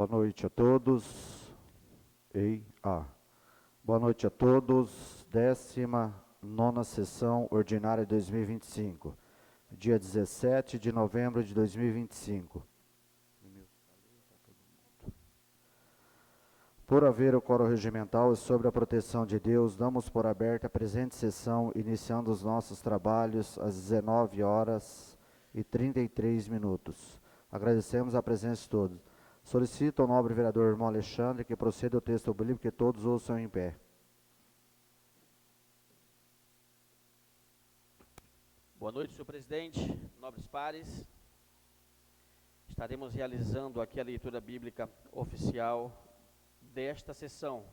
Boa noite a todos. Boa noite a todos. 19ª sessão ordinária de 2025, dia 17 de novembro de 2025. Por haver o quórum regimental e sobre a proteção de Deus, damos por aberta a presente sessão, iniciando os nossos trabalhos às 19h33. Agradecemos a presença de todos. Solicito ao nobre vereador irmão Alexandre que proceda o texto bíblico que todos ouçam em pé. Boa noite, senhor presidente, nobres pares. Estaremos realizando aqui a leitura bíblica oficial desta sessão,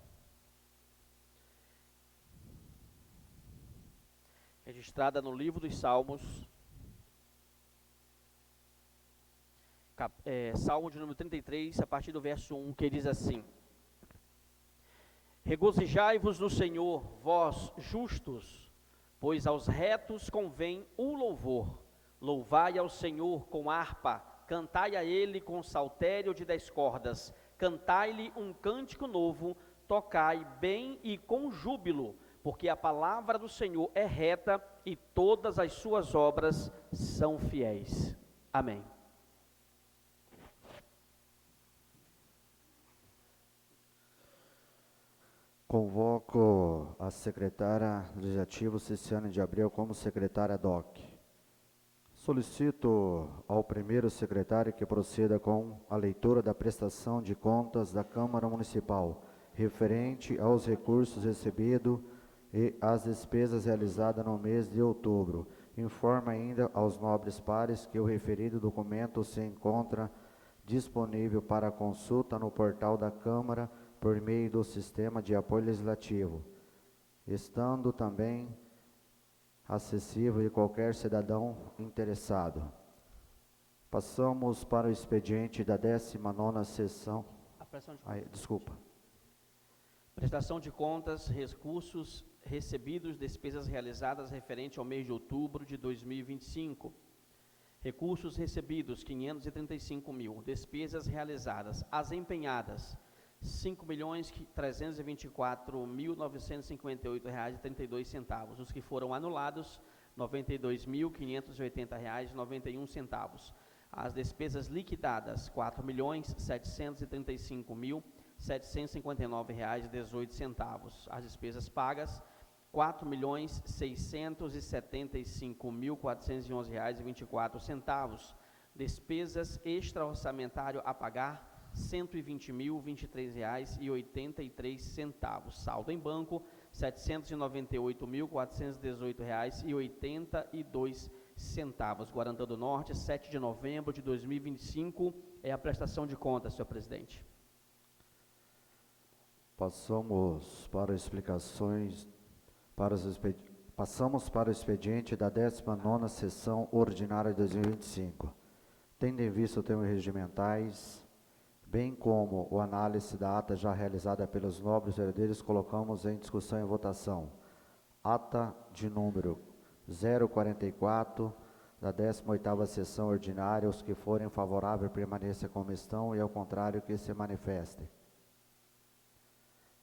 registrada no livro dos Salmos, Salmo de número 33, a partir do verso 1, que diz assim: Regozijai-vos no Senhor, vós justos, pois aos retos convém o louvor. Louvai ao Senhor com harpa, cantai a Ele com saltério de 10 cordas, cantai-lhe um cântico novo, tocai bem e com júbilo, porque a palavra do Senhor é reta e todas as suas obras são fiéis. Amém. Convoco a secretária legislativa Ciciane de Abreu como secretária DOC. Solicito ao primeiro secretário que proceda com a leitura da prestação de contas da Câmara Municipal, referente aos recursos recebidos e às despesas realizadas no mês de outubro. Informa ainda aos nobres pares que o referido documento se encontra disponível para consulta no portal da Câmara por meio do sistema de apoio legislativo, estando também acessível de qualquer cidadão interessado. Passamos para o expediente da 19ª sessão. Prestação de contas, recursos recebidos, despesas realizadas referente ao mês de outubro de 2025. Recursos recebidos, 535 mil. Despesas realizadas, as empenhadas, R$ 5.324.958,32. Os que foram anulados, R$ 92.580,91. As despesas liquidadas, R$ 4.735.759,18. As despesas pagas, R$ 4.675.411,24. Despesas extra-orçamentário a pagar, R$ 120.023,83. Saldo em banco, R$ 798.418,82. Guarantã do Norte, 7 de novembro de 2025, é a prestação de contas, senhor presidente. Passamos para o expediente da 19ª sessão ordinária de 2025. Tendo em vista os termos regimentais, bem como a análise da ata já realizada pelos nobres vereadores, colocamos em discussão e votação. Ata de número 044, da 18ª sessão ordinária. Os que forem favoráveis permaneçam como estão e, ao contrário, que se manifestem.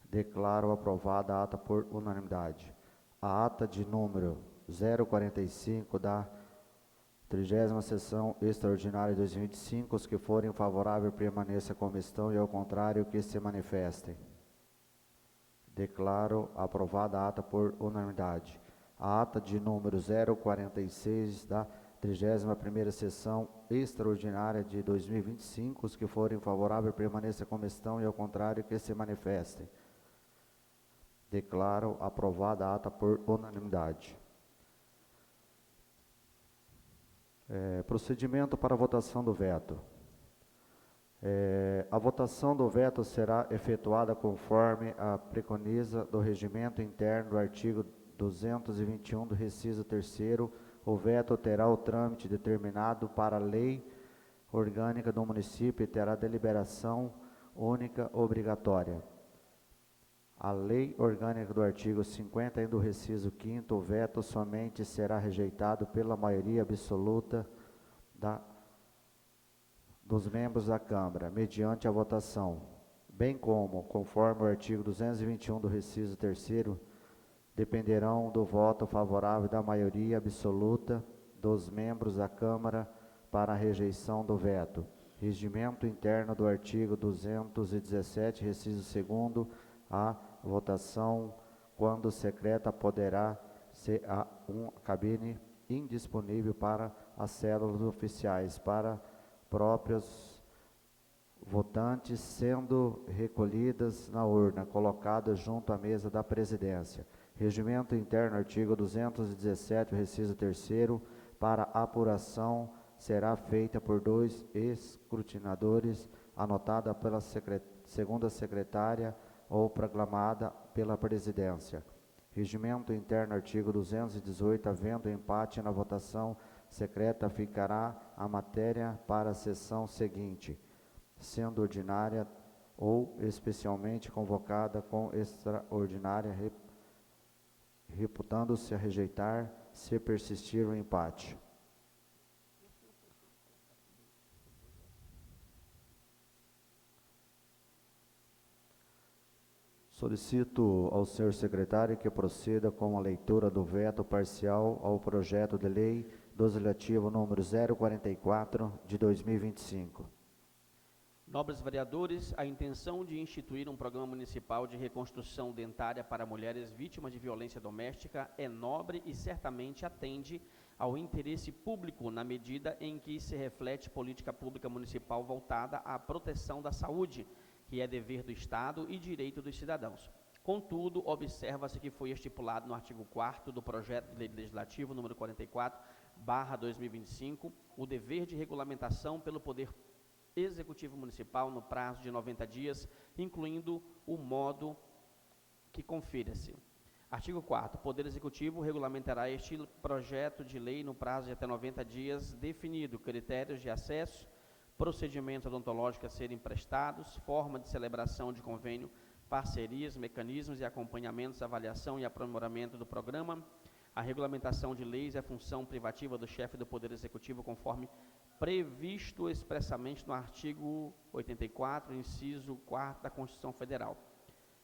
Declaro aprovada a ata por unanimidade. A ata de número 045, da 30ª sessão extraordinária de 2025, os que forem favoráveis permaneçam como estão e, ao contrário, que se manifestem. Declaro aprovada a ata por unanimidade. A ata de número 046, da 31ª sessão extraordinária de 2025, os que forem favoráveis permaneçam como estão e, ao contrário, que se manifestem. Declaro aprovada a ata por unanimidade. Procedimento para a votação do veto. A votação do veto será efetuada conforme a preconiza do regimento interno do artigo 221 do inciso 3º. O veto terá o trâmite determinado para a lei orgânica do município e terá deliberação única obrigatória. A lei orgânica do artigo 50 do inciso 5º, o veto somente será rejeitado pela maioria absoluta dos membros da Câmara, mediante a votação, bem como, conforme o artigo 221 do inciso 3º, dependerão do voto favorável da maioria absoluta dos membros da Câmara para a rejeição do veto. Regimento interno do artigo 217, inciso 2º, a votação, quando secreta, poderá ser uma cabine indisponível para as células oficiais, para próprios votantes, sendo recolhidas na urna, colocadas junto à mesa da presidência. Regimento interno, artigo 217, inciso 3º, para apuração será feita por 2 escrutinadores, anotada pela segunda secretária ou proclamada pela presidência. Regimento interno, artigo 218, havendo empate na votação secreta, ficará a matéria para a sessão seguinte, sendo ordinária ou especialmente convocada com extraordinária, reputando-se a rejeitar, se persistir o empate. Solicito ao senhor secretário que proceda com a leitura do veto parcial ao projeto de lei legislativo número 044 de 2025. Nobres vereadores, a intenção de instituir um programa municipal de reconstrução dentária para mulheres vítimas de violência doméstica é nobre e certamente atende ao interesse público na medida em que se reflete política pública municipal voltada à proteção da saúde, que é dever do Estado e direito dos cidadãos. Contudo, observa-se que foi estipulado no artigo 4º do projeto de lei legislativo número 44/2025 o dever de regulamentação pelo Poder Executivo Municipal no prazo de 90 dias, incluindo o modo que confira-se. Artigo 4º. O Poder Executivo regulamentará este projeto de lei no prazo de até 90 dias, definido critérios de acesso, procedimentos odontológicos a serem prestados, forma de celebração de convênio, parcerias, mecanismos e acompanhamentos, avaliação e aprimoramento do programa. A regulamentação de leis é função privativa do chefe do Poder Executivo, conforme previsto expressamente no artigo 84, inciso 4º da Constituição Federal.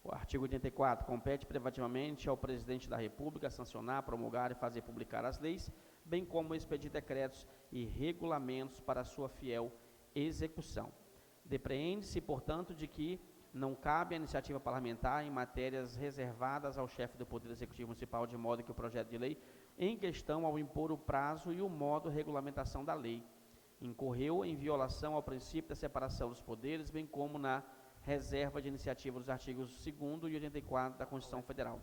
O artigo 84, compete privativamente ao Presidente da República sancionar, promulgar e fazer publicar as leis, bem como expedir decretos e regulamentos para sua fiel execução. Depreende-se, portanto, de que não cabe a iniciativa parlamentar em matérias reservadas ao chefe do Poder Executivo Municipal, de modo que o projeto de lei em questão, ao impor o prazo e o modo de regulamentação da lei, incorreu em violação ao princípio da separação dos poderes, bem como na reserva de iniciativa dos artigos 2º e 84 da Constituição Federal.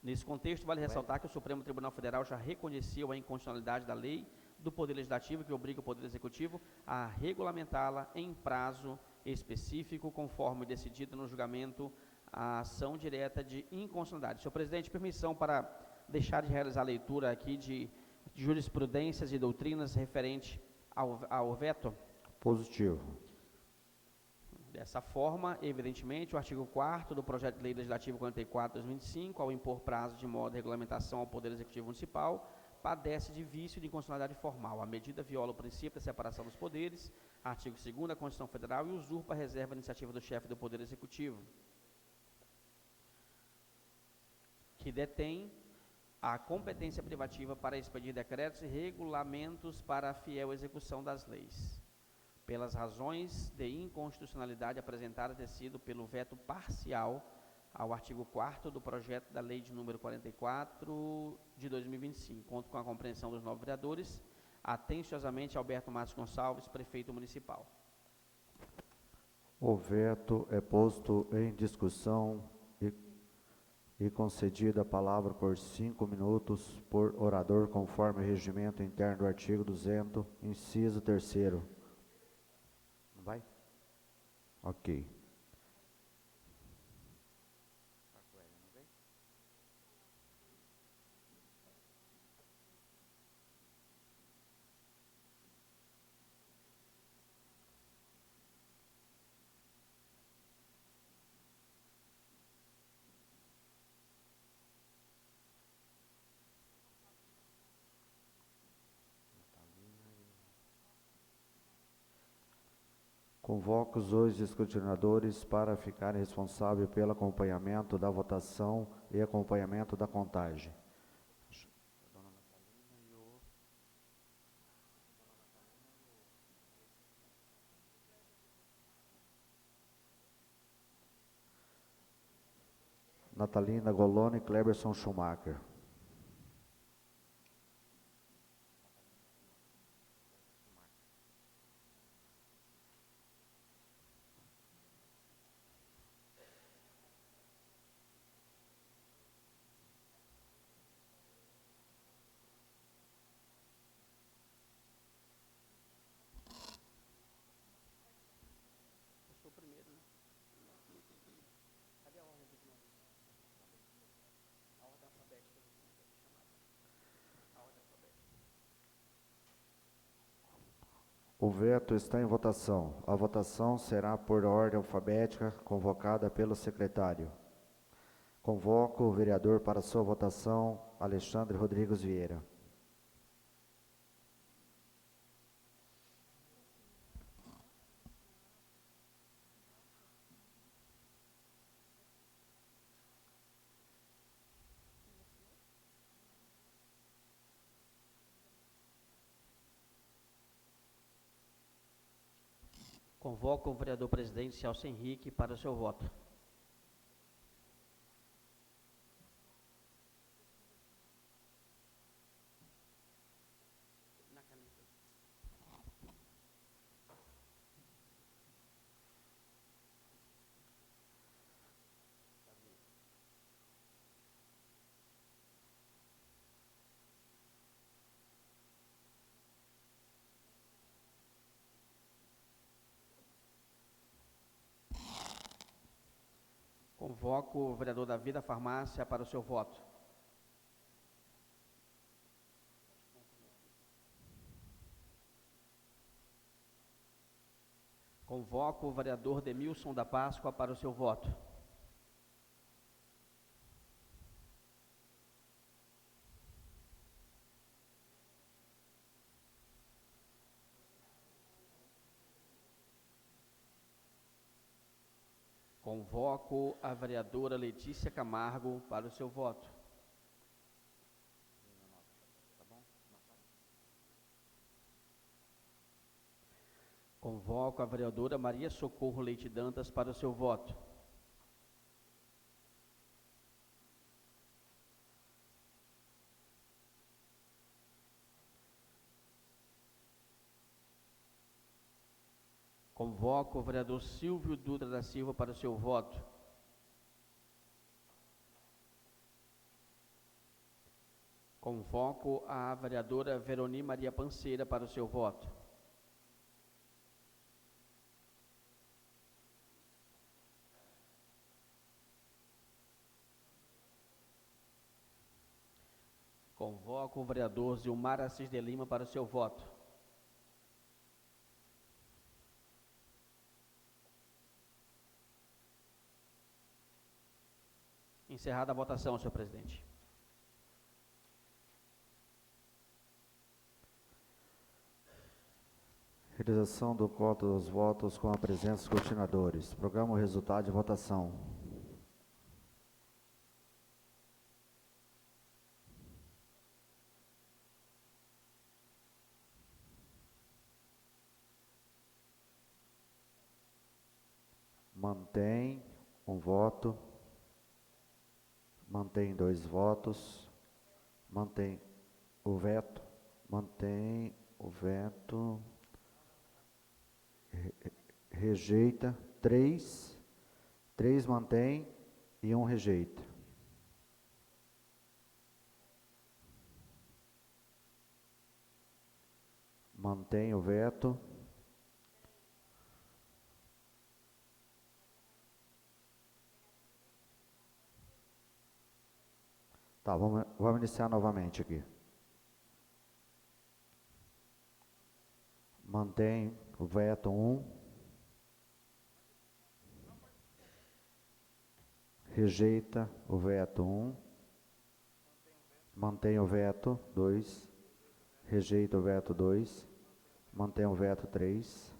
Nesse contexto, vale ressaltar que o Supremo Tribunal Federal já reconheceu a inconstitucionalidade da lei do Poder Legislativo, que obriga o Poder Executivo a regulamentá-la em prazo específico, conforme decidido no julgamento a ação direta de inconstitucionalidade. Senhor presidente, permissão para deixar de realizar a leitura aqui de jurisprudências e doutrinas referente ao veto? Positivo. Dessa forma, evidentemente, o artigo 4º do projeto de lei legislativo 44/2025, ao impor prazo de modo de regulamentação ao Poder Executivo Municipal, padece de vício de inconstitucionalidade formal. A medida viola o princípio da separação dos poderes, artigo 2º da Constituição Federal, e usurpa a reserva de iniciativa do chefe do Poder Executivo, que detém a competência privativa para expedir decretos e regulamentos para a fiel execução das leis. Pelas razões de inconstitucionalidade apresentadas, decido pelo veto parcial ao artigo 4º do projeto da lei de número 44 de 2025. Conto com a compreensão dos nobres vereadores. Atenciosamente, Alberto Matos Gonçalves, prefeito municipal. O veto é posto em discussão e concedida a palavra por 5 minutos por orador, conforme o regimento interno do artigo 200, inciso 3º. Não vai? Ok. Convoco os dois escrutinadores para ficarem responsáveis pelo acompanhamento da votação e acompanhamento da contagem. Natalina Golone e Cleberson Schumacher. Eu sou o primeiro, né? Cadê a ordem aqui de novo? A ordem alfabética aqui, como é que é chamada? A ordem alfabética. O veto está em votação. A votação será por ordem alfabética convocada pelo secretário. Convoco o vereador para sua votação, Alexandre Rodrigues Vieira. Convoco o vereador presidente Celso Henrique para o seu voto. Na caneta. Convoco o vereador Davi da Farmácia para o seu voto. Convoco o vereador Demilson da Páscoa para o seu voto. Convoco a vereadora Letícia Camargo para o seu voto. Convoco a vereadora Maria Socorro Leite Dantas para o seu voto. Convoco o vereador Silvio Dutra da Silva para o seu voto. Convoco a vereadora Veroni Maria Panceira para o seu voto. Convoco o vereador Zilmar Assis de Lima para o seu voto. Encerrada a votação, senhor presidente. Realização do código dos votos com a presença dos escrutinadores. Programa o resultado de votação. Mantém um voto. Mantém 2 votos. Mantém o veto. Mantém o veto. Rejeita 3. 3 mantém e 1 rejeita. Mantém o veto. Tá, vamos iniciar novamente aqui. Mantém o veto 1. Rejeita o veto 1. Mantém o veto 2. Rejeita o veto 2. Mantém o veto 3.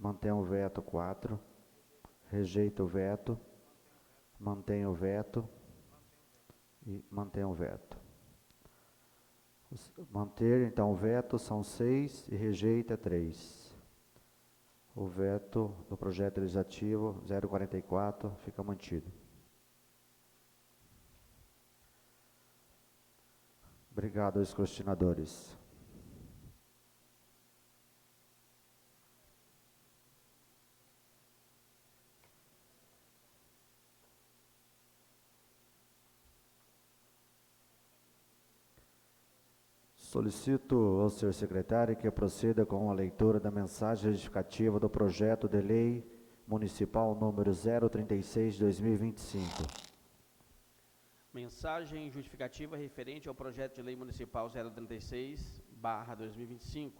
Mantém o veto 4. Rejeita o veto. Mantém o veto. E mantém o veto. Manter, então, o veto são 6 e rejeita 3. O veto do projeto legislativo 044 fica mantido. Obrigado aos escrutinadores. Solicito ao senhor secretário que proceda com a leitura da mensagem justificativa do projeto de lei municipal número 036 de 2025. Mensagem justificativa referente ao projeto de lei municipal 036/2025.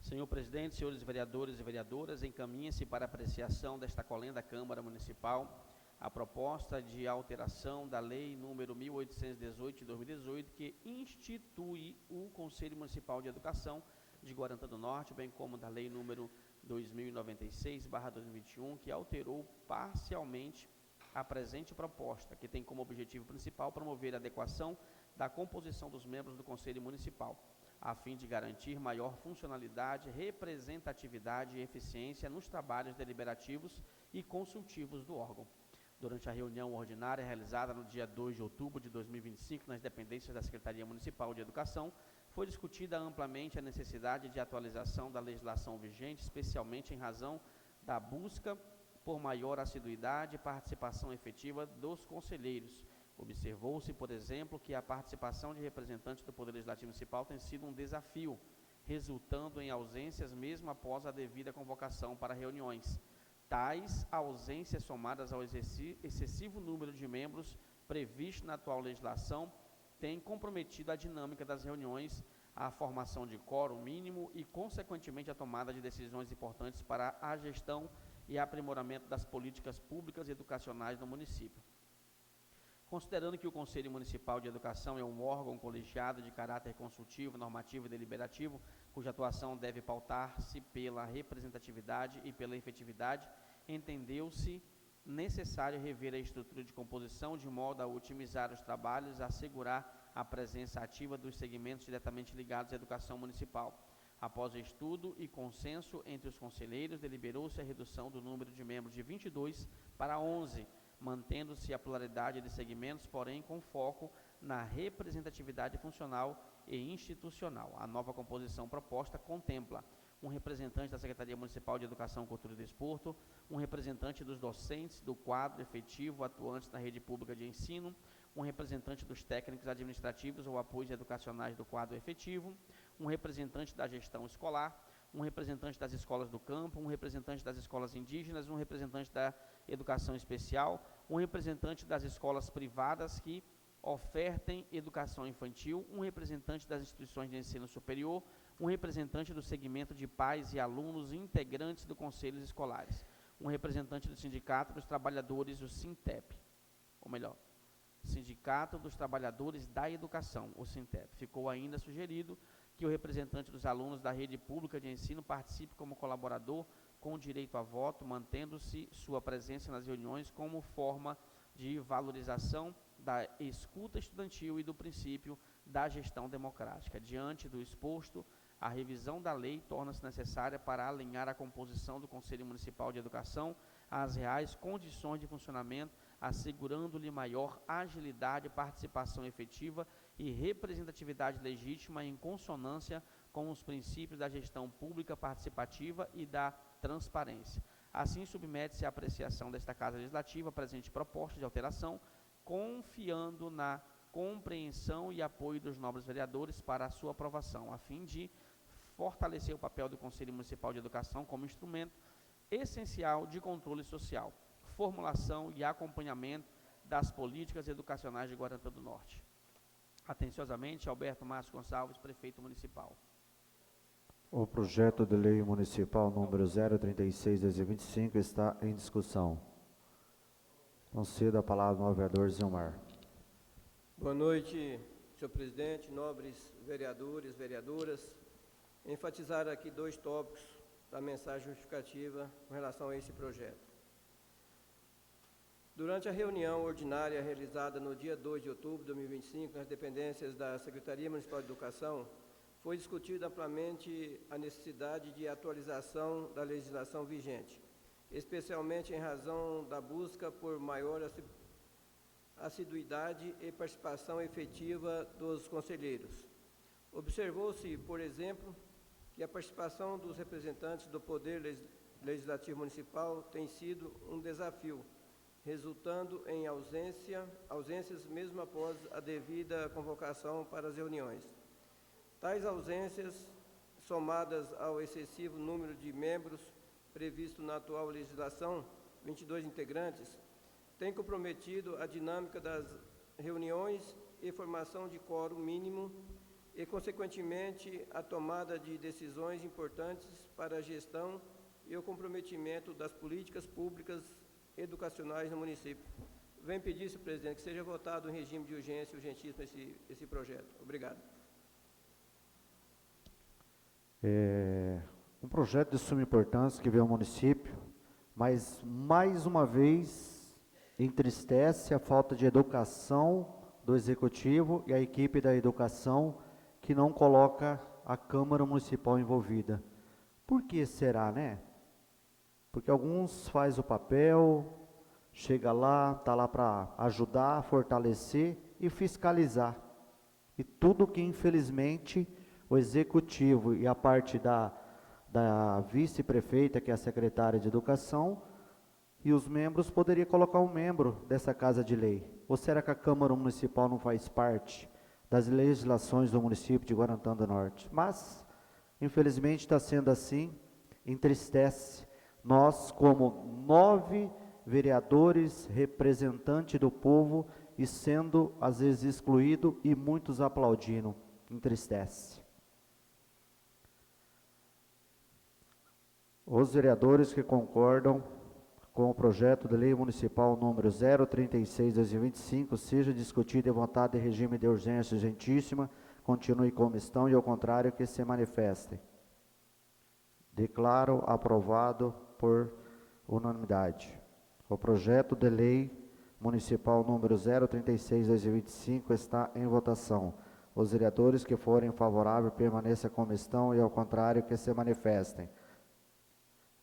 Senhor presidente, senhores vereadores e vereadoras, encaminha-se para apreciação desta colenda Câmara Municipal a proposta de alteração da lei número 1818 de 2018, que institui o Conselho Municipal de Educação de Guarantã do Norte, bem como da lei número 2096/2021, que alterou parcialmente a presente proposta, que tem como objetivo principal promover a adequação da composição dos membros do Conselho Municipal, a fim de garantir maior funcionalidade, representatividade e eficiência nos trabalhos deliberativos e consultivos do órgão. Durante a reunião ordinária realizada no dia 2 de outubro de 2025, nas dependências da Secretaria Municipal de Educação, foi discutida amplamente a necessidade de atualização da legislação vigente, especialmente em razão da busca por maior assiduidade e participação efetiva dos conselheiros. Observou-se, por exemplo, que a participação de representantes do Poder Legislativo Municipal tem sido um desafio, resultando em ausências mesmo após a devida convocação para reuniões. Tais ausências, somadas ao excessivo número de membros previsto na atual legislação, têm comprometido a dinâmica das reuniões, a formação de quórum mínimo e, consequentemente, a tomada de decisões importantes para a gestão e aprimoramento das políticas públicas e educacionais no município. Considerando que o Conselho Municipal de Educação é um órgão colegiado de caráter consultivo, normativo e deliberativo, cuja atuação deve pautar-se pela representatividade e pela efetividade, entendeu-se necessário rever a estrutura de composição de modo a otimizar os trabalhos e assegurar a presença ativa dos segmentos diretamente ligados à educação municipal. Após estudo e consenso entre os conselheiros, deliberou-se a redução do número de membros de 22 para 11, mantendo-se a pluralidade de segmentos, porém com foco na representatividade funcional e institucional. A nova composição proposta contempla um representante da Secretaria Municipal de Educação, Cultura e Desporto, um representante dos docentes do quadro efetivo atuantes na rede pública de ensino, um representante dos técnicos administrativos ou apoios educacionais do quadro efetivo, um representante da gestão escolar, um representante das escolas do campo, um representante das escolas indígenas, um representante da educação especial, um representante das escolas privadas que ofertem educação infantil, um representante das instituições de ensino superior, um representante do segmento de pais e alunos integrantes do conselhos escolares, um representante do Sindicato dos Trabalhadores, o SINTEP, ou melhor, Sindicato dos Trabalhadores da Educação, o SINTEP. Ficou ainda sugerido que o representante dos alunos da rede pública de ensino participe como colaborador com direito a voto, mantendo-se sua presença nas reuniões como forma de valorização da escuta estudantil e do princípio da gestão democrática. Diante do exposto, a revisão da lei torna-se necessária para alinhar a composição do Conselho Municipal de Educação às reais condições de funcionamento, assegurando-lhe maior agilidade, participação efetiva e representatividade legítima em consonância com os princípios da gestão pública participativa e da transparência. Assim, submete-se à apreciação desta Casa Legislativa a presente proposta de alteração, confiando na compreensão e apoio dos nobres vereadores para a sua aprovação, a fim de fortalecer o papel do Conselho Municipal de Educação como instrumento essencial de controle social, formulação e acompanhamento das políticas educacionais de Guarantã do Norte. Atenciosamente, Alberto Márcio Gonçalves, Prefeito Municipal. O projeto de lei municipal número 036 de 2025 está em discussão. Concedo a palavra ao vereador Zilmar. Boa noite, senhor presidente, nobres vereadores, vereadoras. Enfatizar aqui dois tópicos da mensagem justificativa com relação a esse projeto. Durante a reunião ordinária realizada no dia 2 de outubro de 2025, nas dependências da Secretaria Municipal de Educação, foi discutida amplamente a necessidade de atualização da legislação vigente, especialmente em razão da busca por maior assiduidade e participação efetiva dos conselheiros. Observou-se, por exemplo, que a participação dos representantes do Poder Legislativo Municipal tem sido um desafio, resultando em ausências mesmo após a devida convocação para as reuniões. Tais ausências, somadas ao excessivo número de membros previsto na atual legislação, 22 integrantes, têm comprometido a dinâmica das reuniões e formação de quórum mínimo e, consequentemente, a tomada de decisões importantes para a gestão e o comprometimento das políticas públicas educacionais no município. Venho pedir, senhor presidente, que seja votado em regime de urgência e urgentíssimo esse projeto. Obrigado. Um projeto de suma importância que veio ao município, mas mais uma vez entristece a falta de educação do executivo e a equipe da educação que não coloca a Câmara Municipal envolvida. Por que será, né? Porque alguns faz o papel, chega lá, está lá para ajudar, fortalecer e fiscalizar. E tudo que infelizmente o executivo e a parte da vice-prefeita, que é a secretária de educação, e os membros, poderia colocar um membro dessa casa de lei. Ou será que a Câmara Municipal não faz parte das legislações do município de Guarantã do Norte? Mas, infelizmente, está sendo assim, entristece. Nós, como 9 vereadores, representantes do povo, e sendo, às vezes, excluído e muitos aplaudindo, entristece. Os vereadores que concordam com o projeto de lei municipal número 036/2025 seja discutido e votado em regime de urgência urgentíssima, continue como estão e, ao contrário, que se manifestem. Declaro aprovado por unanimidade. O projeto de lei municipal número 036/2025 está em votação. Os vereadores que forem favoráveis permaneçam como estão e, ao contrário, que se manifestem.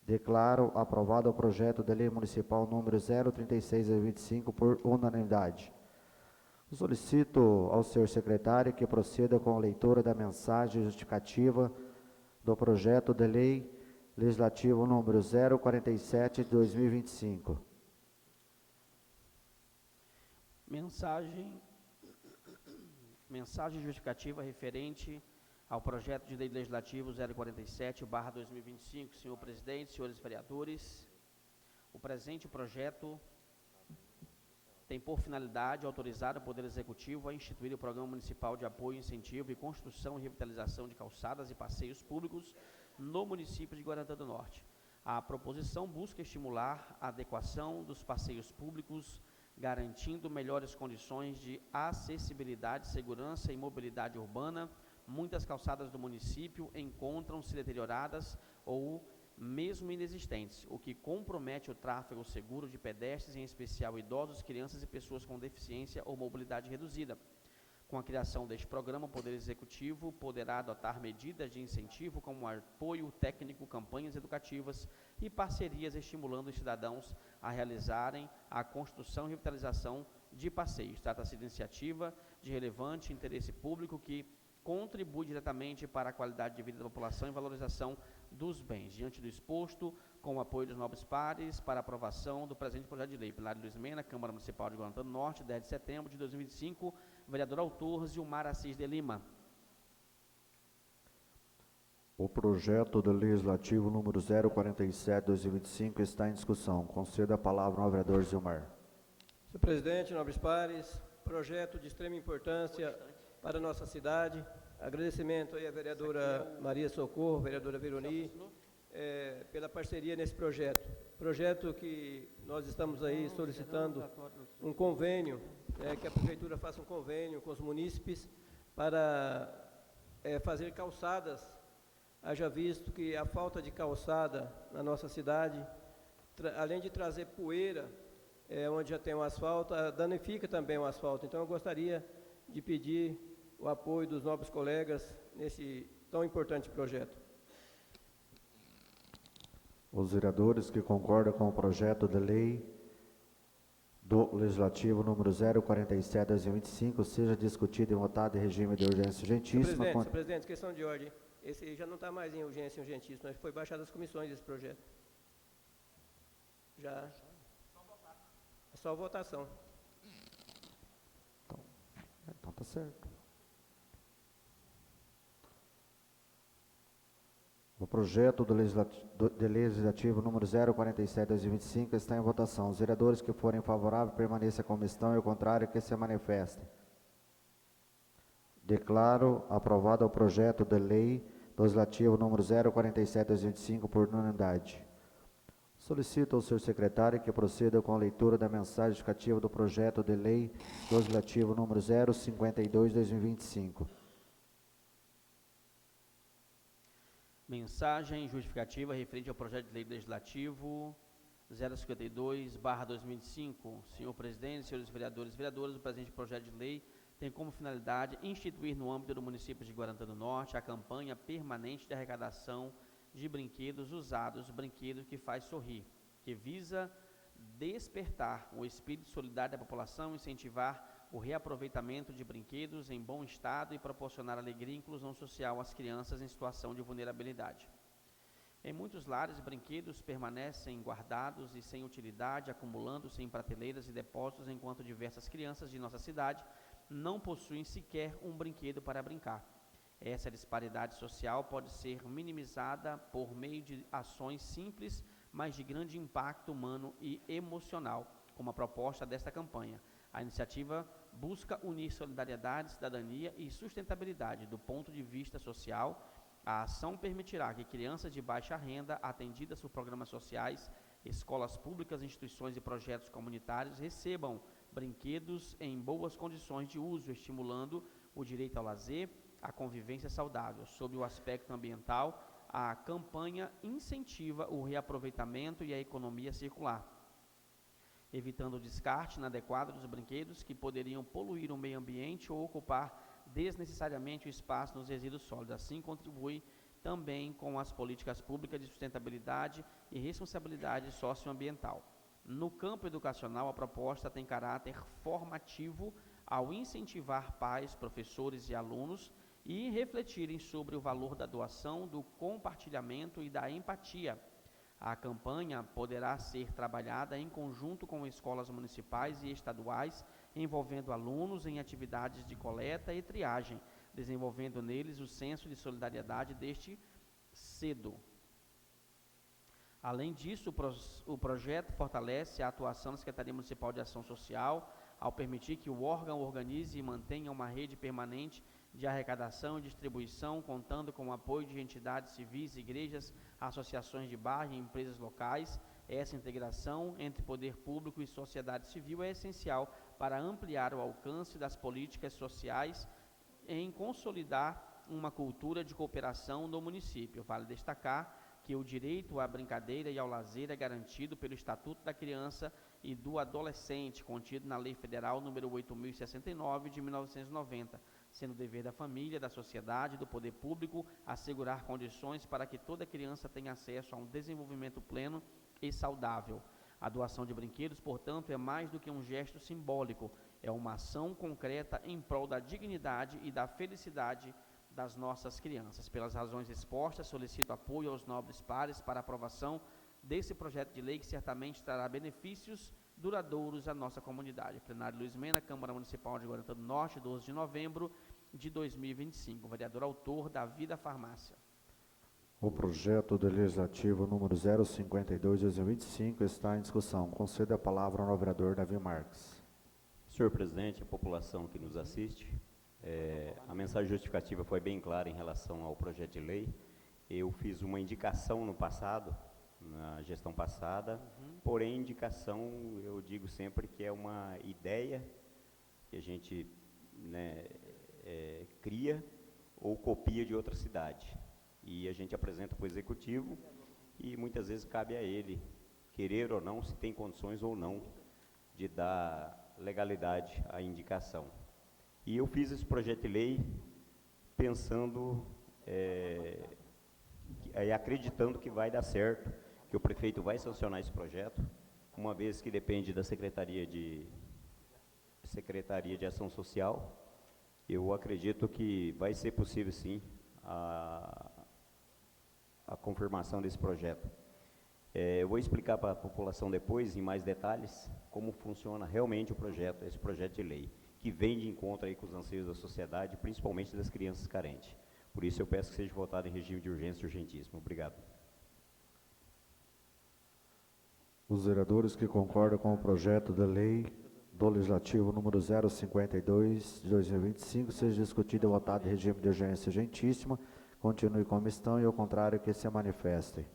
Declaro aprovado o projeto de lei municipal número 036/25 por unanimidade. Solicito ao senhor secretário que proceda com a leitura da mensagem justificativa do projeto de lei legislativo número 047 de 2025. Mensagem justificativa referente ao projeto de lei legislativo 047/2025. Senhor presidente, senhores vereadores, o presente projeto tem por finalidade autorizar o Poder Executivo a instituir o Programa Municipal de Apoio, Incentivo e Construção e Revitalização de Calçadas e Passeios Públicos no município de Guarantã do Norte. A proposição busca estimular a adequação dos passeios públicos, garantindo melhores condições de acessibilidade, segurança e mobilidade urbana. Muitas calçadas do município encontram-se deterioradas ou mesmo inexistentes, o que compromete o tráfego seguro de pedestres, em especial idosos, crianças e pessoas com deficiência ou mobilidade reduzida. Com a criação deste programa, o Poder Executivo poderá adotar medidas de incentivo como apoio técnico, campanhas educativas e parcerias estimulando os cidadãos a realizarem a construção e revitalização de passeios. Trata-se de iniciativa de relevante interesse público que contribui diretamente para a qualidade de vida da população e valorização dos bens. Diante do exposto, com o apoio dos nobres pares, para aprovação do presente projeto de lei. Plenário Luiz Mena, Câmara Municipal de Guarantã do Norte, 10 de setembro de 2025, vereador autor Zilmar Assis de Lima. O projeto de legislativo número 047/2025 está em discussão. Concedo a palavra ao vereador Zilmar. Senhor presidente, nobres pares, projeto de extrema importância para a nossa cidade. Agradecimento aí à vereadora Maria Socorro, vereadora Veroni, pela parceria nesse projeto. Projeto que nós estamos aí solicitando um convênio, que a prefeitura faça um convênio com os munícipes para fazer calçadas haja visto que a falta de calçada na nossa cidade, além de trazer poeira, onde já tem um asfalto, danifica também o asfalto. Então eu gostaria de pedir o apoio dos nobres colegas nesse tão importante projeto. Os vereadores que concordam com o projeto de lei do Legislativo número 047/2025 seja discutido e votado em regime de urgência urgentíssima. Senhor presidente, questão de ordem. Esse já não está mais em urgência urgentíssima, foi baixado das comissões esse projeto. Já. É só votação. Então tá certo. O projeto do legislativo número 047/2025 está em votação. Os vereadores que forem favoráveis permaneçam como estão e o contrário que se manifestem. Declaro aprovado o projeto de lei do legislativo número 047/2025 por unanimidade. Solicito ao senhor secretário que proceda com a leitura da mensagem justificativa do projeto de lei do legislativo número 052/2025. Mensagem justificativa referente ao projeto de lei legislativo 052/2025. Senhor presidente, senhores vereadores e vereadoras, o presente projeto de lei tem como finalidade instituir no âmbito do município de Guarantã do Norte a campanha permanente de arrecadação de brinquedos usados, brinquedo que faz sorrir, que visa despertar o espírito solidário da população, incentivar o reaproveitamento de brinquedos em bom estado e proporcionar alegria e inclusão social às crianças em situação de vulnerabilidade. Em muitos lares, brinquedos permanecem guardados e sem utilidade, acumulando-se em prateleiras e depósitos, enquanto diversas crianças de nossa cidade não possuem sequer um brinquedo para brincar. Essa disparidade social pode ser minimizada por meio de ações simples, mas de grande impacto humano e emocional, como a proposta desta campanha. A iniciativa busca unir solidariedade, cidadania e sustentabilidade do ponto de vista social. A ação permitirá que crianças de baixa renda, atendidas por programas sociais, escolas públicas, instituições e projetos comunitários, recebam brinquedos em boas condições de uso, estimulando o direito ao lazer, a convivência saudável. Sob o aspecto ambiental, a campanha incentiva o reaproveitamento e a economia circular, evitando o descarte inadequado dos brinquedos que poderiam poluir o meio ambiente ou ocupar desnecessariamente o espaço nos resíduos sólidos. Assim, contribui também com as políticas públicas de sustentabilidade e responsabilidade socioambiental. No campo educacional, a proposta tem caráter formativo ao incentivar pais, professores e alunos e refletirem sobre o valor da doação, do compartilhamento e da empatia. A campanha poderá ser trabalhada em conjunto com escolas municipais e estaduais, envolvendo alunos em atividades de coleta e triagem, desenvolvendo neles o senso de solidariedade desde cedo. Além disso, o projeto fortalece a atuação da Secretaria Municipal de Ação Social, ao permitir que o órgão organize e mantenha uma rede permanente de arrecadação e distribuição, contando com o apoio de entidades civis, igrejas, associações de bairro e empresas locais. Essa integração entre poder público e sociedade civil é essencial para ampliar o alcance das políticas sociais em consolidar uma cultura de cooperação no município. Vale destacar que o direito à brincadeira e ao lazer é garantido pelo Estatuto da Criança e do Adolescente, contido na Lei Federal nº 8.069, de 1990, sendo dever da família, da sociedade e do poder público assegurar condições para que toda criança tenha acesso a um desenvolvimento pleno e saudável. A doação de brinquedos, portanto, é mais do que um gesto simbólico, é uma ação concreta em prol da dignidade e da felicidade das nossas crianças. Pelas razões expostas, solicito apoio aos nobres pares para a aprovação desse projeto de lei que certamente trará benefícios duradouros à nossa comunidade. Plenário Luiz Mena, Câmara Municipal de Guarantã do Norte, 12 de novembro de 2025. Vereador autor, Davi da Farmácia. O projeto do legislativo número 052/2025 está em discussão. Concedo a palavra ao vereador Davi Marques. Senhor presidente, a população que nos assiste, a mensagem justificativa foi bem clara em relação ao projeto de lei. Eu fiz uma indicação no passado, na gestão passada, porém indicação eu digo sempre que é uma ideia que a gente cria ou copia de outra cidade. E a gente apresenta para o executivo e muitas vezes cabe a ele querer ou não, se tem condições ou não de dar legalidade à indicação. E eu fiz esse projeto de lei pensando e acreditando que vai dar certo, que o prefeito vai sancionar esse projeto, uma vez que depende da Secretaria de Ação Social. Eu acredito que vai ser possível, sim, a confirmação desse projeto. Eu vou explicar para a população depois, em mais detalhes, como funciona realmente o projeto, esse projeto de lei, que vem de encontro aí com os anseios da sociedade, principalmente das crianças carentes. Por isso eu peço que seja votado em regime de urgência e urgentíssimo. Obrigado. Os vereadores que concordam com o projeto de lei do Legislativo número 052 de 2025 seja discutido e votado em regime de urgência urgentíssima, continue como estão e, ao contrário, que se manifestem.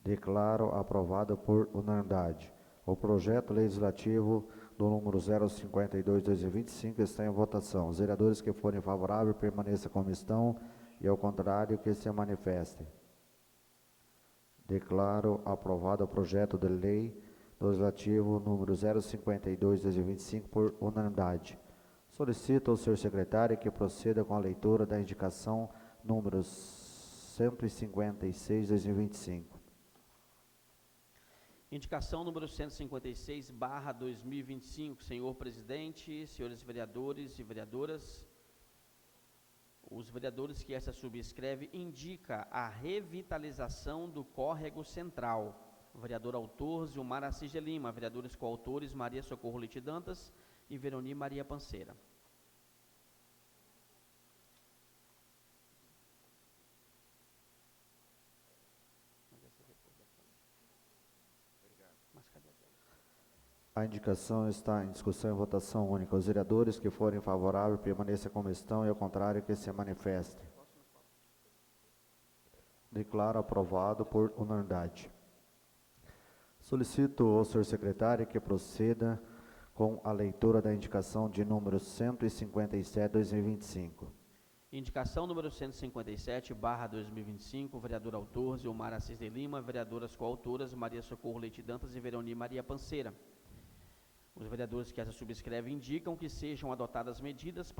Declaro aprovado por unanimidade. O projeto legislativo do número 052 de 2025 está em votação. Os vereadores que forem favoráveis permaneçam como estão e, ao contrário, que se manifestem. Declaro aprovado o projeto de lei legislativo número 052 de 2025 por unanimidade. Solicito ao senhor secretário que proceda com a leitura da indicação número 156 de 2025. Indicação número 156/2025. Senhor presidente, senhores vereadores e vereadoras, os vereadores que esta subscreve indica a revitalização do córrego central. Vereador autor Zilmar Assis de Lima. Vereadores coautores Maria Socorro Leite Dantas e Veroni Maria Panceira. A indicação está em discussão e votação única. Os vereadores que forem favoráveis permaneçam como estão e, ao contrário, que se manifestem. Declaro aprovado por unanimidade. Solicito ao senhor secretário que proceda com a leitura da indicação de número 157, 2025. Indicação número 157/2025, vereador autor Zilmar Assis de Lima, vereadoras coautoras Maria Socorro Leite Dantas e Veroni Maria Panceira. Os vereadores que essa subscrevem indicam que sejam adotadas medidas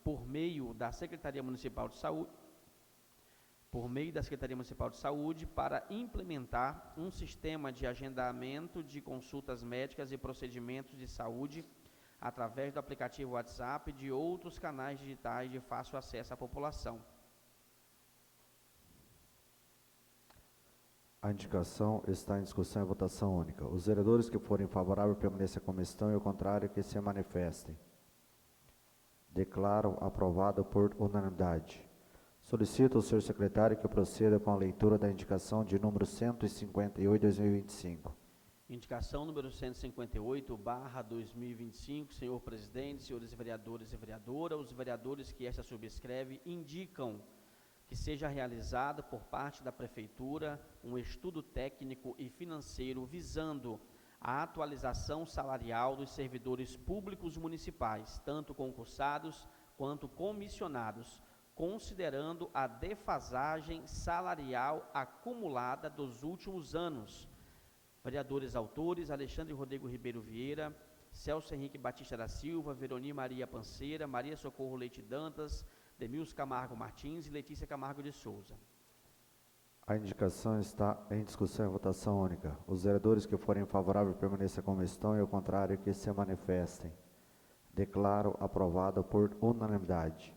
por meio da Secretaria Municipal de Saúde, para implementar um sistema de agendamento de consultas médicas e procedimentos de saúde através do aplicativo WhatsApp e de outros canais digitais de fácil acesso à população. A indicação está em discussão e votação única. Os vereadores que forem favoráveis permaneçam como estão e, ao contrário, que se manifestem. Declaro aprovado por unanimidade. Solicito ao senhor secretário que proceda com a leitura da indicação de número 158, 2025. Indicação número 158/2025, senhor presidente, senhores vereadores e vereadora, os vereadores que esta subscreve indicam que seja realizado por parte da Prefeitura um estudo técnico e financeiro visando a atualização salarial dos servidores públicos municipais, tanto concursados quanto comissionados, considerando a defasagem salarial acumulada dos últimos anos. Vereadores autores: Alexandre Rodrigo Ribeiro Vieira, Celso Henrique Batista da Silva, Veroni Maria Panceira, Maria Socorro Leite Dantas, Demilson Camargo Martins e Letícia Camargo de Souza. A indicação está em discussão e votação única. Os vereadores que forem favoráveis permaneçam como estão e, ao contrário, que se manifestem. Declaro aprovado por unanimidade.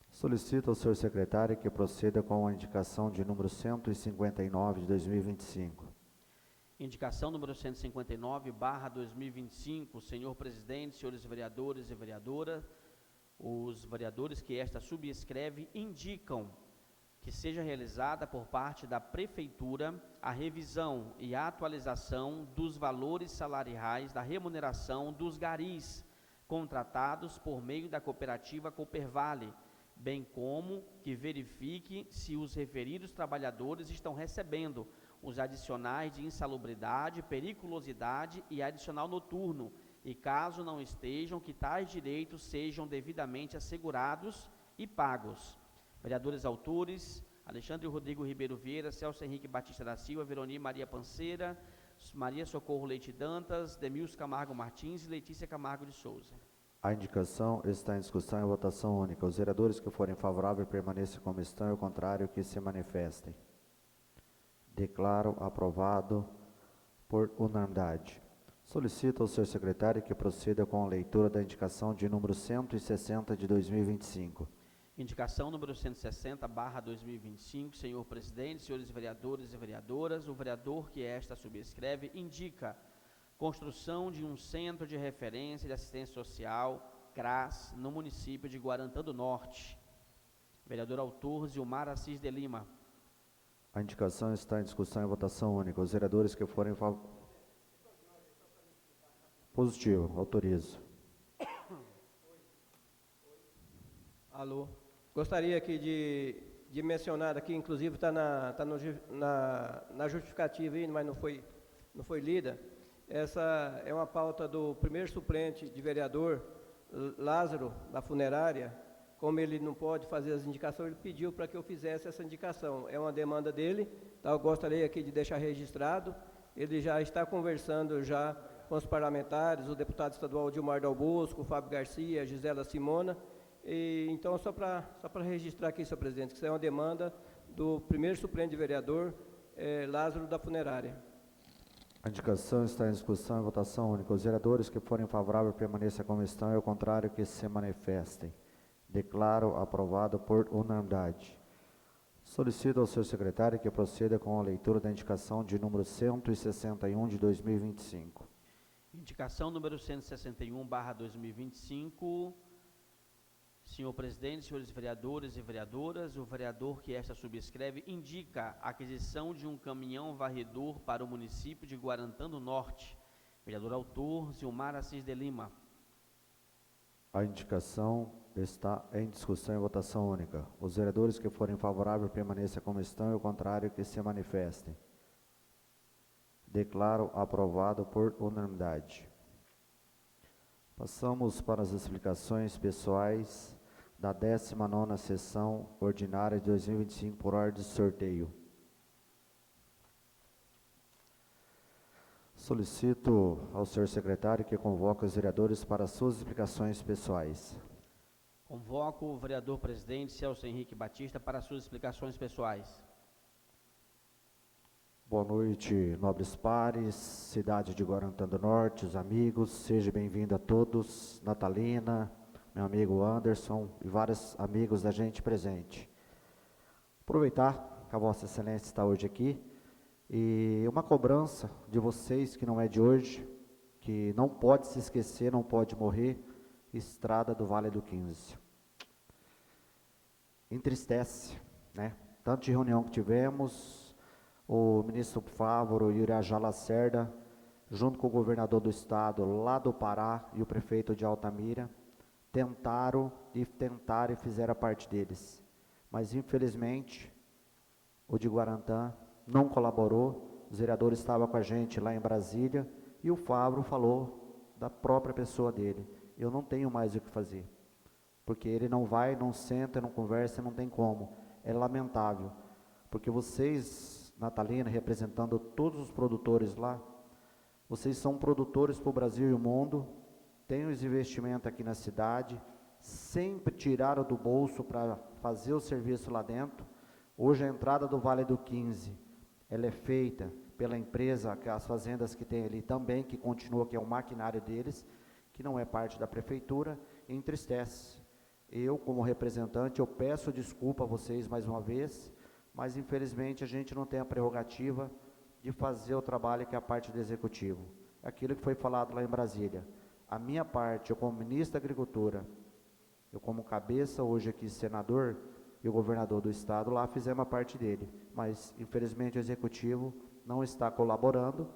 Solicito ao senhor secretário que proceda com a indicação de número 159 de 2025. Indicação número 159/2025, senhor presidente, senhores vereadores e vereadoras, os vereadores que esta subscreve indicam que seja realizada por parte da Prefeitura a revisão e a atualização dos valores salariais da remuneração dos garis contratados por meio da cooperativa Coopervale, bem como que verifique se os referidos trabalhadores estão recebendo os adicionais de insalubridade, periculosidade e adicional noturno, e caso não estejam, que tais direitos sejam devidamente assegurados e pagos. Vereadores autores: Alexandre Rodrigo Ribeiro Vieira, Celso Henrique Batista da Silva, Veroni Maria Panceira, Maria Socorro Leite Dantas, Demilson Camargo Martins e Letícia Camargo de Souza. A indicação está em discussão e votação única. Os vereadores que forem favoráveis permaneçam como estão e o contrário que se manifestem. Declaro aprovado por unanimidade. Solicito ao senhor secretário que proceda com a leitura da indicação de número 160 de 2025. Indicação número 160/2025, senhor presidente, senhores vereadores e vereadoras, o vereador que esta subscreve indica construção de um centro de referência de assistência social, CRAS, no município de Guarantã do Norte. Vereador autor, Zilmar Assis de Lima. A indicação está em discussão e votação única. Os vereadores que forem positivo, autorizo. Alô. Gostaria aqui de mencionar aqui, inclusive está na justificativa aí, mas não foi lida. Essa é uma pauta do primeiro suplente de vereador, Lázaro, da funerária. Como ele não pode fazer as indicações, ele pediu para que eu fizesse essa indicação. É uma demanda dele, tá? Eu gostaria aqui de deixar registrado. Ele já está conversando já com os parlamentares, o deputado estadual Dilmar Dal Bosco, o Fábio Garcia, a Gisela Simona. E, então, só para registrar aqui, senhor presidente, que isso é uma demanda do primeiro suplente de vereador, Lázaro, da funerária. A indicação está em discussão e votação única. Os vereadores que forem favoráveis permaneçam como estão e o contrário que se manifestem. Declaro aprovado por unanimidade. Solicito ao senhor secretário que proceda com a leitura da indicação de número 161 de 2025. Indicação número 161/2025. Senhor presidente, senhores vereadores e vereadoras, o vereador que esta subscreve indica a aquisição de um caminhão varredor para o município de Guarantã do Norte. Vereador autor, Zilmar Assis de Lima. A indicação está em discussão e votação única. Os vereadores que forem favoráveis permaneçam como estão e o contrário que se manifestem. Declaro aprovado por unanimidade. Passamos para as explicações pessoais da 19ª sessão ordinária de 2025 por ordem de sorteio. Solicito ao senhor secretário que convoque os vereadores para suas explicações pessoais. Convoco o vereador presidente Celso Henrique Batista para suas explicações pessoais. Boa noite, nobres pares, cidade de Guarantã do Norte, os amigos, seja bem-vindo a todos, Natalina, meu amigo Anderson e vários amigos da gente presente. Aproveitar que a Vossa Excelência está hoje aqui e uma cobrança de vocês que não é de hoje, que não pode se esquecer, não pode morrer, Estrada do Vale do 15. Entristece, né? Tanto de reunião que tivemos, o ministro Fávoro e o Irajá Lacerda, junto com o governador do estado lá do Pará e o prefeito de Altamira, tentaram e fizeram a parte deles. Mas, infelizmente, o de Guarantã não colaborou, os vereadores estavam com a gente lá em Brasília, e o Fávoro falou da própria pessoa dele: eu não tenho mais o que fazer, porque ele não vai, não senta, não conversa, não tem como. É lamentável, porque vocês, Natalina, representando todos os produtores lá, vocês são produtores para o Brasil e o mundo, têm os investimentos aqui na cidade, sempre tiraram do bolso para fazer o serviço lá dentro. Hoje a entrada do Vale do 15, ela é feita pela empresa, as fazendas que tem ali também, que continua, que é o maquinário deles, que não é parte da prefeitura, e entristece. Eu, como representante, eu peço desculpa a vocês mais uma vez, mas infelizmente a gente não tem a prerrogativa de fazer o trabalho que é a parte do executivo. Aquilo que foi falado lá em Brasília. A minha parte, eu como ministro da Agricultura, eu como cabeça hoje aqui, senador, e o governador do estado lá, fizemos a parte dele. Mas, infelizmente, o executivo não está colaborando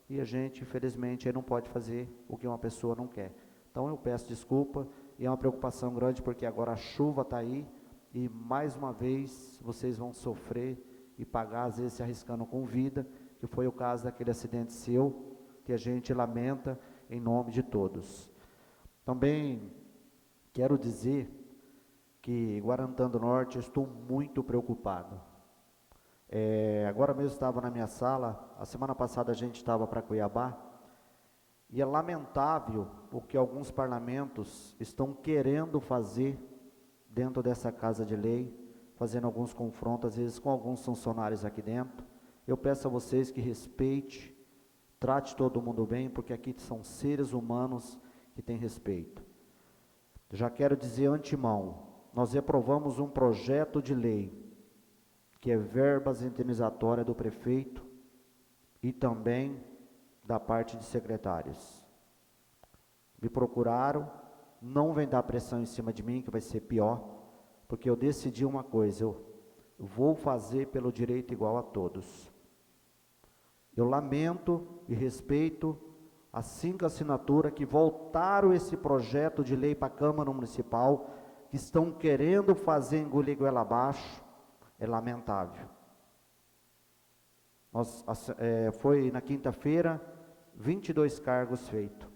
e a gente, infelizmente, não pode fazer o que uma pessoa não quer. Então, eu peço desculpa e é uma preocupação grande porque agora a chuva está aí e, mais uma vez, vocês vão sofrer e pagar, às vezes, se arriscando com vida, que foi o caso daquele acidente seu, que a gente lamenta em nome de todos. Também quero dizer que Guarantã do Norte eu estou muito preocupado. Agora mesmo estava na minha sala, a semana passada a gente estava para Cuiabá, e é lamentável o que alguns parlamentos estão querendo fazer dentro dessa casa de lei, fazendo alguns confrontos, às vezes com alguns funcionários aqui dentro. Eu peço a vocês que respeite, trate todo mundo bem, porque aqui são seres humanos que têm respeito. Já quero dizer antemão, nós aprovamos um projeto de lei, que é verbas indenizatórias do prefeito e também da parte de secretários. Me procuraram, não vem dar pressão em cima de mim, que vai ser pior, porque eu decidi uma coisa, eu vou fazer pelo direito igual a todos. Eu lamento e respeito as 5 assinaturas que voltaram esse projeto de lei para a Câmara Municipal, que estão querendo fazer engolir goela abaixo, é lamentável. Foi na quinta-feira, 22 cargos feitos.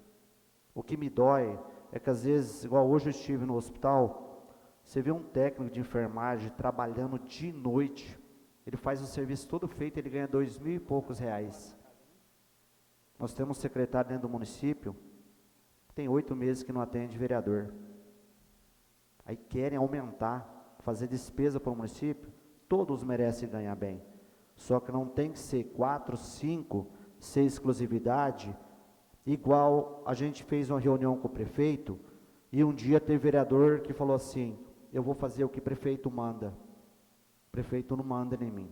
O que me dói é que às vezes, igual hoje eu estive no hospital, você vê um técnico de enfermagem trabalhando de noite, ele faz o serviço todo feito, ele ganha 2.000 e poucos reais. Nós temos um secretário dentro do município, tem 8 meses que não atende vereador. Aí querem aumentar, fazer despesa para o município, todos merecem ganhar bem. Só que não tem que ser 4, 5, ser exclusividade, igual a gente fez uma reunião com o prefeito, e um dia teve vereador que falou assim, eu vou fazer o que o prefeito manda. O prefeito não manda em mim.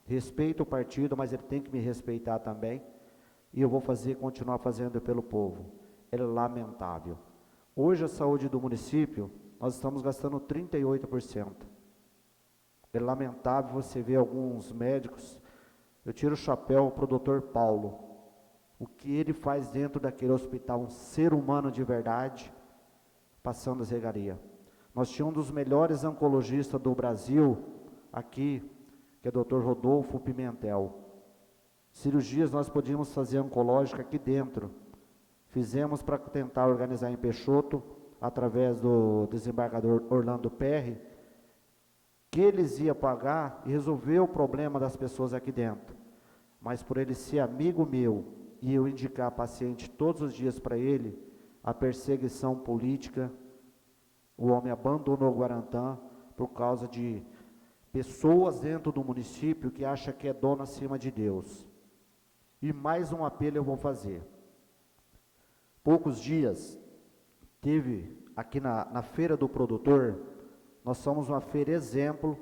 Respeito o partido, mas ele tem que me respeitar também, e eu vou continuar fazendo pelo povo. É lamentável. Hoje a saúde do município, nós estamos gastando 38%. É lamentável você ver alguns médicos, eu tiro o chapéu para o doutor Paulo, o que ele faz dentro daquele hospital, um ser humano de verdade, passando as regalias. Nós tínhamos um dos melhores oncologistas do Brasil, aqui, que é o doutor Rodolfo Pimentel. Cirurgias nós podíamos fazer oncológica aqui dentro. Fizemos para tentar organizar em Peixoto, através do desembargador Orlando Perry, que eles iam pagar e resolver o problema das pessoas aqui dentro. Mas por ele ser amigo meu, e eu indicar paciente todos os dias para ele, a perseguição política, o homem abandonou Guarantã por causa de pessoas dentro do município que acham que é dono acima de Deus. E mais um apelo eu vou fazer. Poucos dias, teve aqui na Feira do Produtor, nós somos uma feira exemplo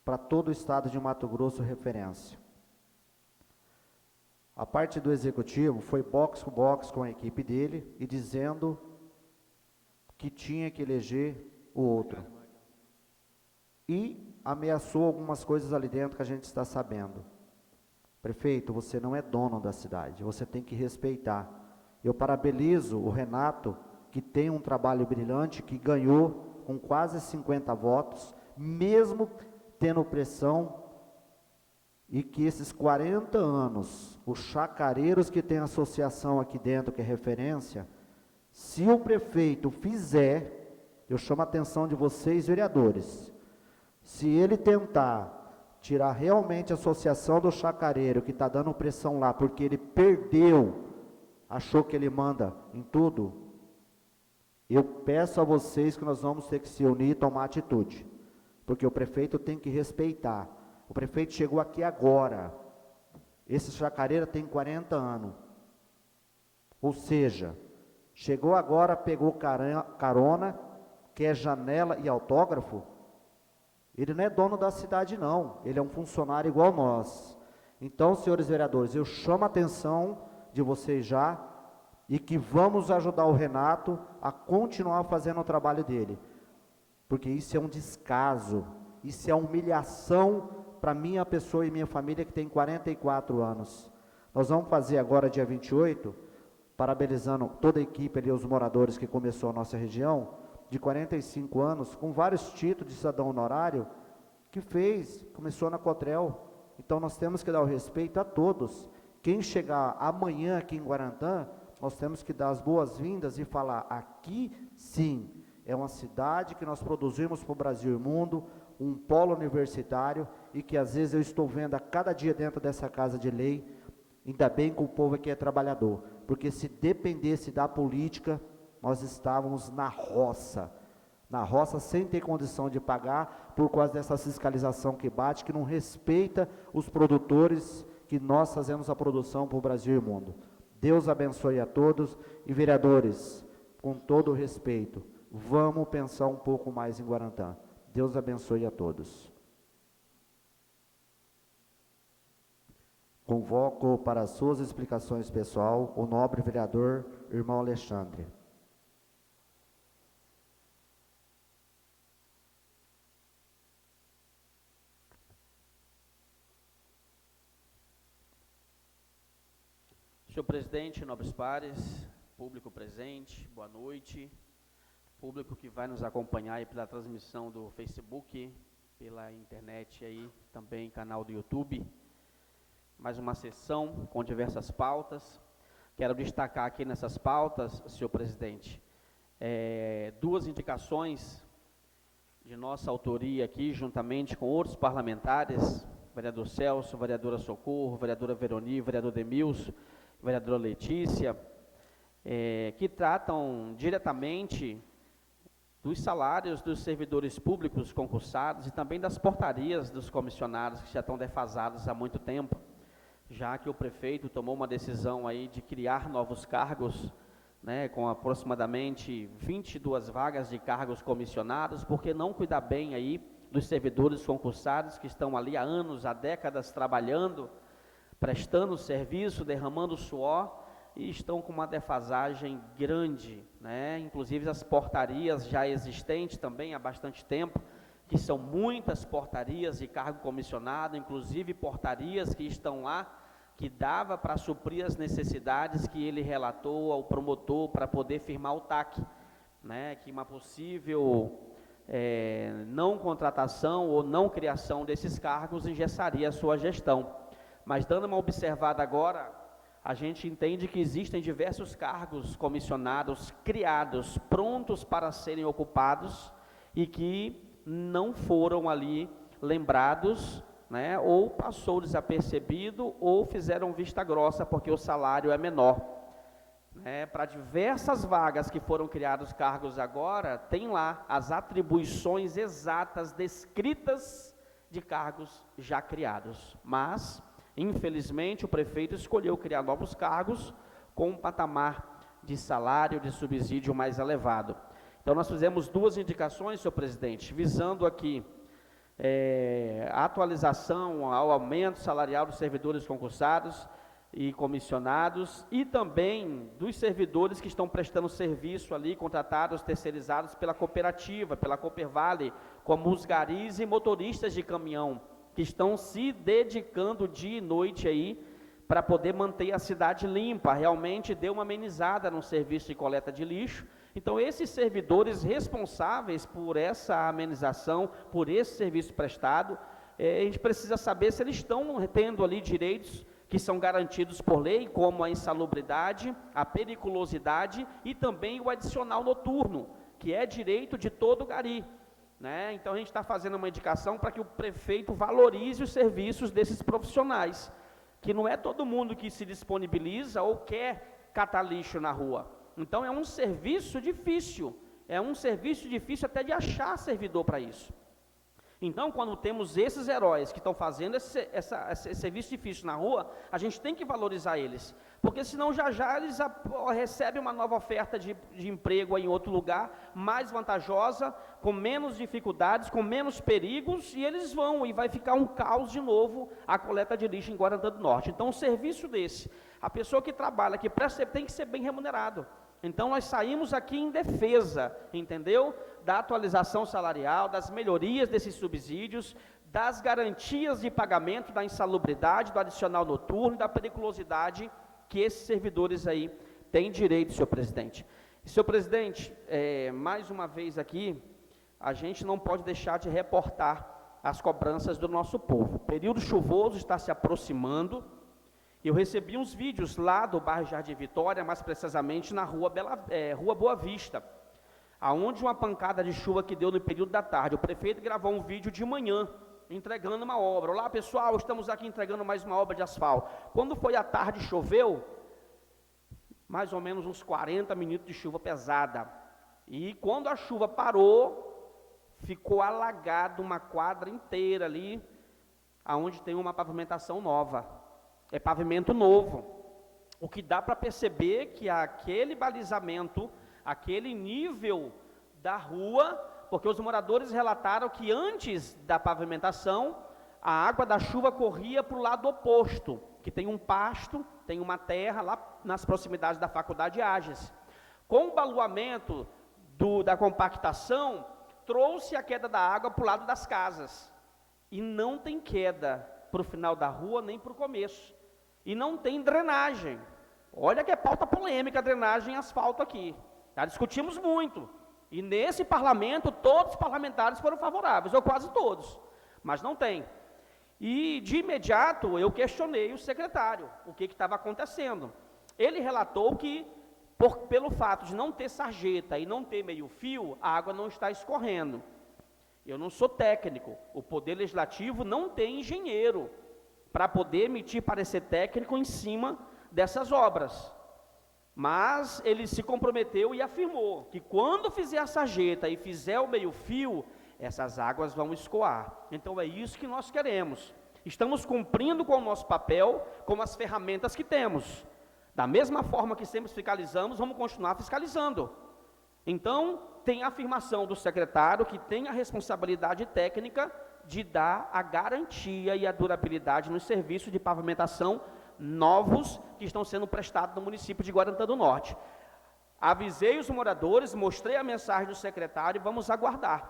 para todo o estado de Mato Grosso, referência. A parte do executivo foi box com a equipe dele e dizendo que tinha que eleger o outro. E ameaçou algumas coisas ali dentro que a gente está sabendo. Prefeito, você não é dono da cidade, você tem que respeitar. Eu parabenizo o Renato, que tem um trabalho brilhante, que ganhou com quase 50 votos, mesmo tendo pressão, e que esses 40 anos, os chacareiros que tem associação aqui dentro, que é referência, se o prefeito fizer, eu chamo a atenção de vocês, vereadores, se ele tentar tirar realmente a associação do chacareiro, que está dando pressão lá, porque ele perdeu, achou que ele manda em tudo, eu peço a vocês que nós vamos ter que se unir e tomar atitude, porque o prefeito tem que respeitar. O prefeito chegou aqui agora, esse chacareiro tem 40 anos, ou seja, chegou agora, pegou carona, quer janela e autógrafo, ele não é dono da cidade não, ele é um funcionário igual nós. Então, senhores vereadores, eu chamo a atenção de vocês já, e que vamos ajudar o Renato a continuar fazendo o trabalho dele, porque isso é um descaso, isso é humilhação para minha pessoa e minha família que tem 44 anos. Nós vamos fazer agora dia 28, parabenizando toda a equipe ali, os moradores que começou a nossa região, de 45 anos, com vários títulos de cidadão honorário, que começou na Cotrel. Então nós temos que dar o respeito a todos. Quem chegar amanhã aqui em Guarantã, nós temos que dar as boas-vindas e falar, aqui sim, é uma cidade que nós produzimos para o Brasil e o mundo, um polo universitário, e que às vezes eu estou vendo a cada dia dentro dessa casa de lei, ainda bem que o povo aqui é trabalhador, porque se dependesse da política, nós estávamos na roça sem ter condição de pagar, por causa dessa fiscalização que bate, que não respeita os produtores, que nós fazemos a produção para o Brasil e o mundo. Deus abençoe a todos, e vereadores, com todo o respeito, vamos pensar um pouco mais em Guarantã. Deus abençoe a todos. Convoco para as suas explicações pessoal o nobre vereador, irmão Alexandre. Senhor presidente, nobres pares, público presente, boa noite. Público que vai nos acompanhar aí pela transmissão do Facebook, pela internet aí, também canal do YouTube. Mais uma sessão com diversas pautas. Quero destacar aqui nessas pautas, senhor presidente, duas indicações de nossa autoria aqui, juntamente com outros parlamentares, vereador Celso, vereadora Socorro, vereadora Veroni, vereador Demilson, vereadora Letícia, que tratam diretamente dos salários dos servidores públicos concursados e também das portarias dos comissionados que já estão defasados há muito tempo, já que o prefeito tomou uma decisão aí de criar novos cargos, né, com aproximadamente 22 vagas de cargos comissionados, porque não cuidar bem aí dos servidores concursados que estão ali há anos, há décadas trabalhando, prestando serviço, derramando suor, e estão com uma defasagem grande, né? Inclusive as portarias já existentes também há bastante tempo, que são muitas portarias de cargo comissionado, inclusive portarias que estão lá, que dava para suprir as necessidades que ele relatou ao promotor para poder firmar o TAC, né? Que uma possível não contratação ou não criação desses cargos engessaria a sua gestão. Mas dando uma observada agora, a gente entende que existem diversos cargos comissionados, criados, prontos para serem ocupados e que não foram ali lembrados, né, ou passou desapercebido ou fizeram vista grossa porque o salário é menor. Para diversas vagas que foram criados cargos agora, tem lá as atribuições exatas descritas de cargos já criados, mas infelizmente, o prefeito escolheu criar novos cargos com um patamar de salário, de subsídio mais elevado. Então, nós fizemos duas indicações, senhor presidente, visando aqui a atualização ao aumento salarial dos servidores concursados e comissionados e também dos servidores que estão prestando serviço ali, contratados, terceirizados pela cooperativa, pela Coopervale, como os garis e motoristas de caminhão, que estão se dedicando dia e noite aí para poder manter a cidade limpa, realmente deu uma amenizada no serviço de coleta de lixo. Então, esses servidores responsáveis por essa amenização, por esse serviço prestado, a gente precisa saber se eles estão tendo ali direitos que são garantidos por lei, como a insalubridade, a periculosidade e também o adicional noturno, que é direito de todo gari. Então, a gente está fazendo uma indicação para que o prefeito valorize os serviços desses profissionais, que não é todo mundo que se disponibiliza ou quer catar lixo na rua. Então, é um serviço difícil até de achar servidor para isso. Então, quando temos esses heróis que estão fazendo esse serviço difícil na rua, a gente tem que valorizar eles, porque senão já eles recebem uma nova oferta de emprego aí em outro lugar, mais vantajosa, com menos dificuldades, com menos perigos, e eles vão, e vai ficar um caos de novo a coleta de lixo em Guarantã do Norte. Então, um serviço desse, a pessoa que trabalha, que presta, tem que ser bem remunerado. Então, nós saímos aqui em defesa, entendeu? Da atualização salarial, das melhorias desses subsídios, das garantias de pagamento, da insalubridade, do adicional noturno e da periculosidade que esses servidores aí têm direito, senhor presidente. E, senhor presidente, mais uma vez aqui, a gente não pode deixar de reportar as cobranças do nosso povo. O período chuvoso está se aproximando. Eu recebi uns vídeos lá do bairro Jardim Vitória, mais precisamente na Rua Boa Vista. aonde uma pancada de chuva que deu no período da tarde, o prefeito gravou um vídeo de manhã, entregando uma obra. Olá pessoal, estamos aqui entregando mais uma obra de asfalto. Quando foi à tarde, choveu, mais ou menos uns 40 minutos de chuva pesada. E quando a chuva parou, ficou alagado uma quadra inteira ali, aonde tem uma pavimentação nova. É pavimento novo. O que dá para perceber que aquele balizamento, aquele nível da rua, porque os moradores relataram que antes da pavimentação, a água da chuva corria para o lado oposto, que tem um pasto, tem uma terra lá nas proximidades da Faculdade Ages. Com o baloamento da compactação, trouxe a queda da água para o lado das casas. E não tem queda para o final da rua, nem para o começo. E não tem drenagem. Olha que é pauta polêmica a drenagem e asfalto aqui. Já discutimos muito. E nesse parlamento, todos os parlamentares foram favoráveis, ou quase todos. Mas não tem. E de imediato eu questionei o secretário, o que estava acontecendo. Ele relatou que, pelo fato de não ter sarjeta e não ter meio fio, a água não está escorrendo. Eu não sou técnico, o Poder Legislativo não tem engenheiro para poder emitir parecer técnico em cima dessas obras. Mas ele se comprometeu e afirmou que quando fizer a sarjeta e fizer o meio fio, essas águas vão escoar. Então é isso que nós queremos. Estamos cumprindo com o nosso papel, com as ferramentas que temos. Da mesma forma que sempre fiscalizamos, vamos continuar fiscalizando. Então, tem a afirmação do secretário que tem a responsabilidade técnica de dar a garantia e a durabilidade nos serviços de pavimentação novos que estão sendo prestados no município de Guarantã do Norte. Avisei os moradores, mostrei a mensagem do secretário e vamos aguardar,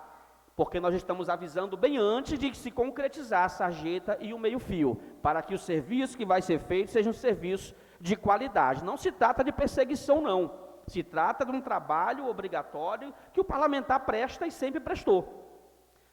porque nós estamos avisando bem antes de se concretizar a sarjeta e o meio-fio, para que o serviço que vai ser feito seja um serviço de qualidade. Não se trata de perseguição, não. Se trata de um trabalho obrigatório que o parlamentar presta e sempre prestou.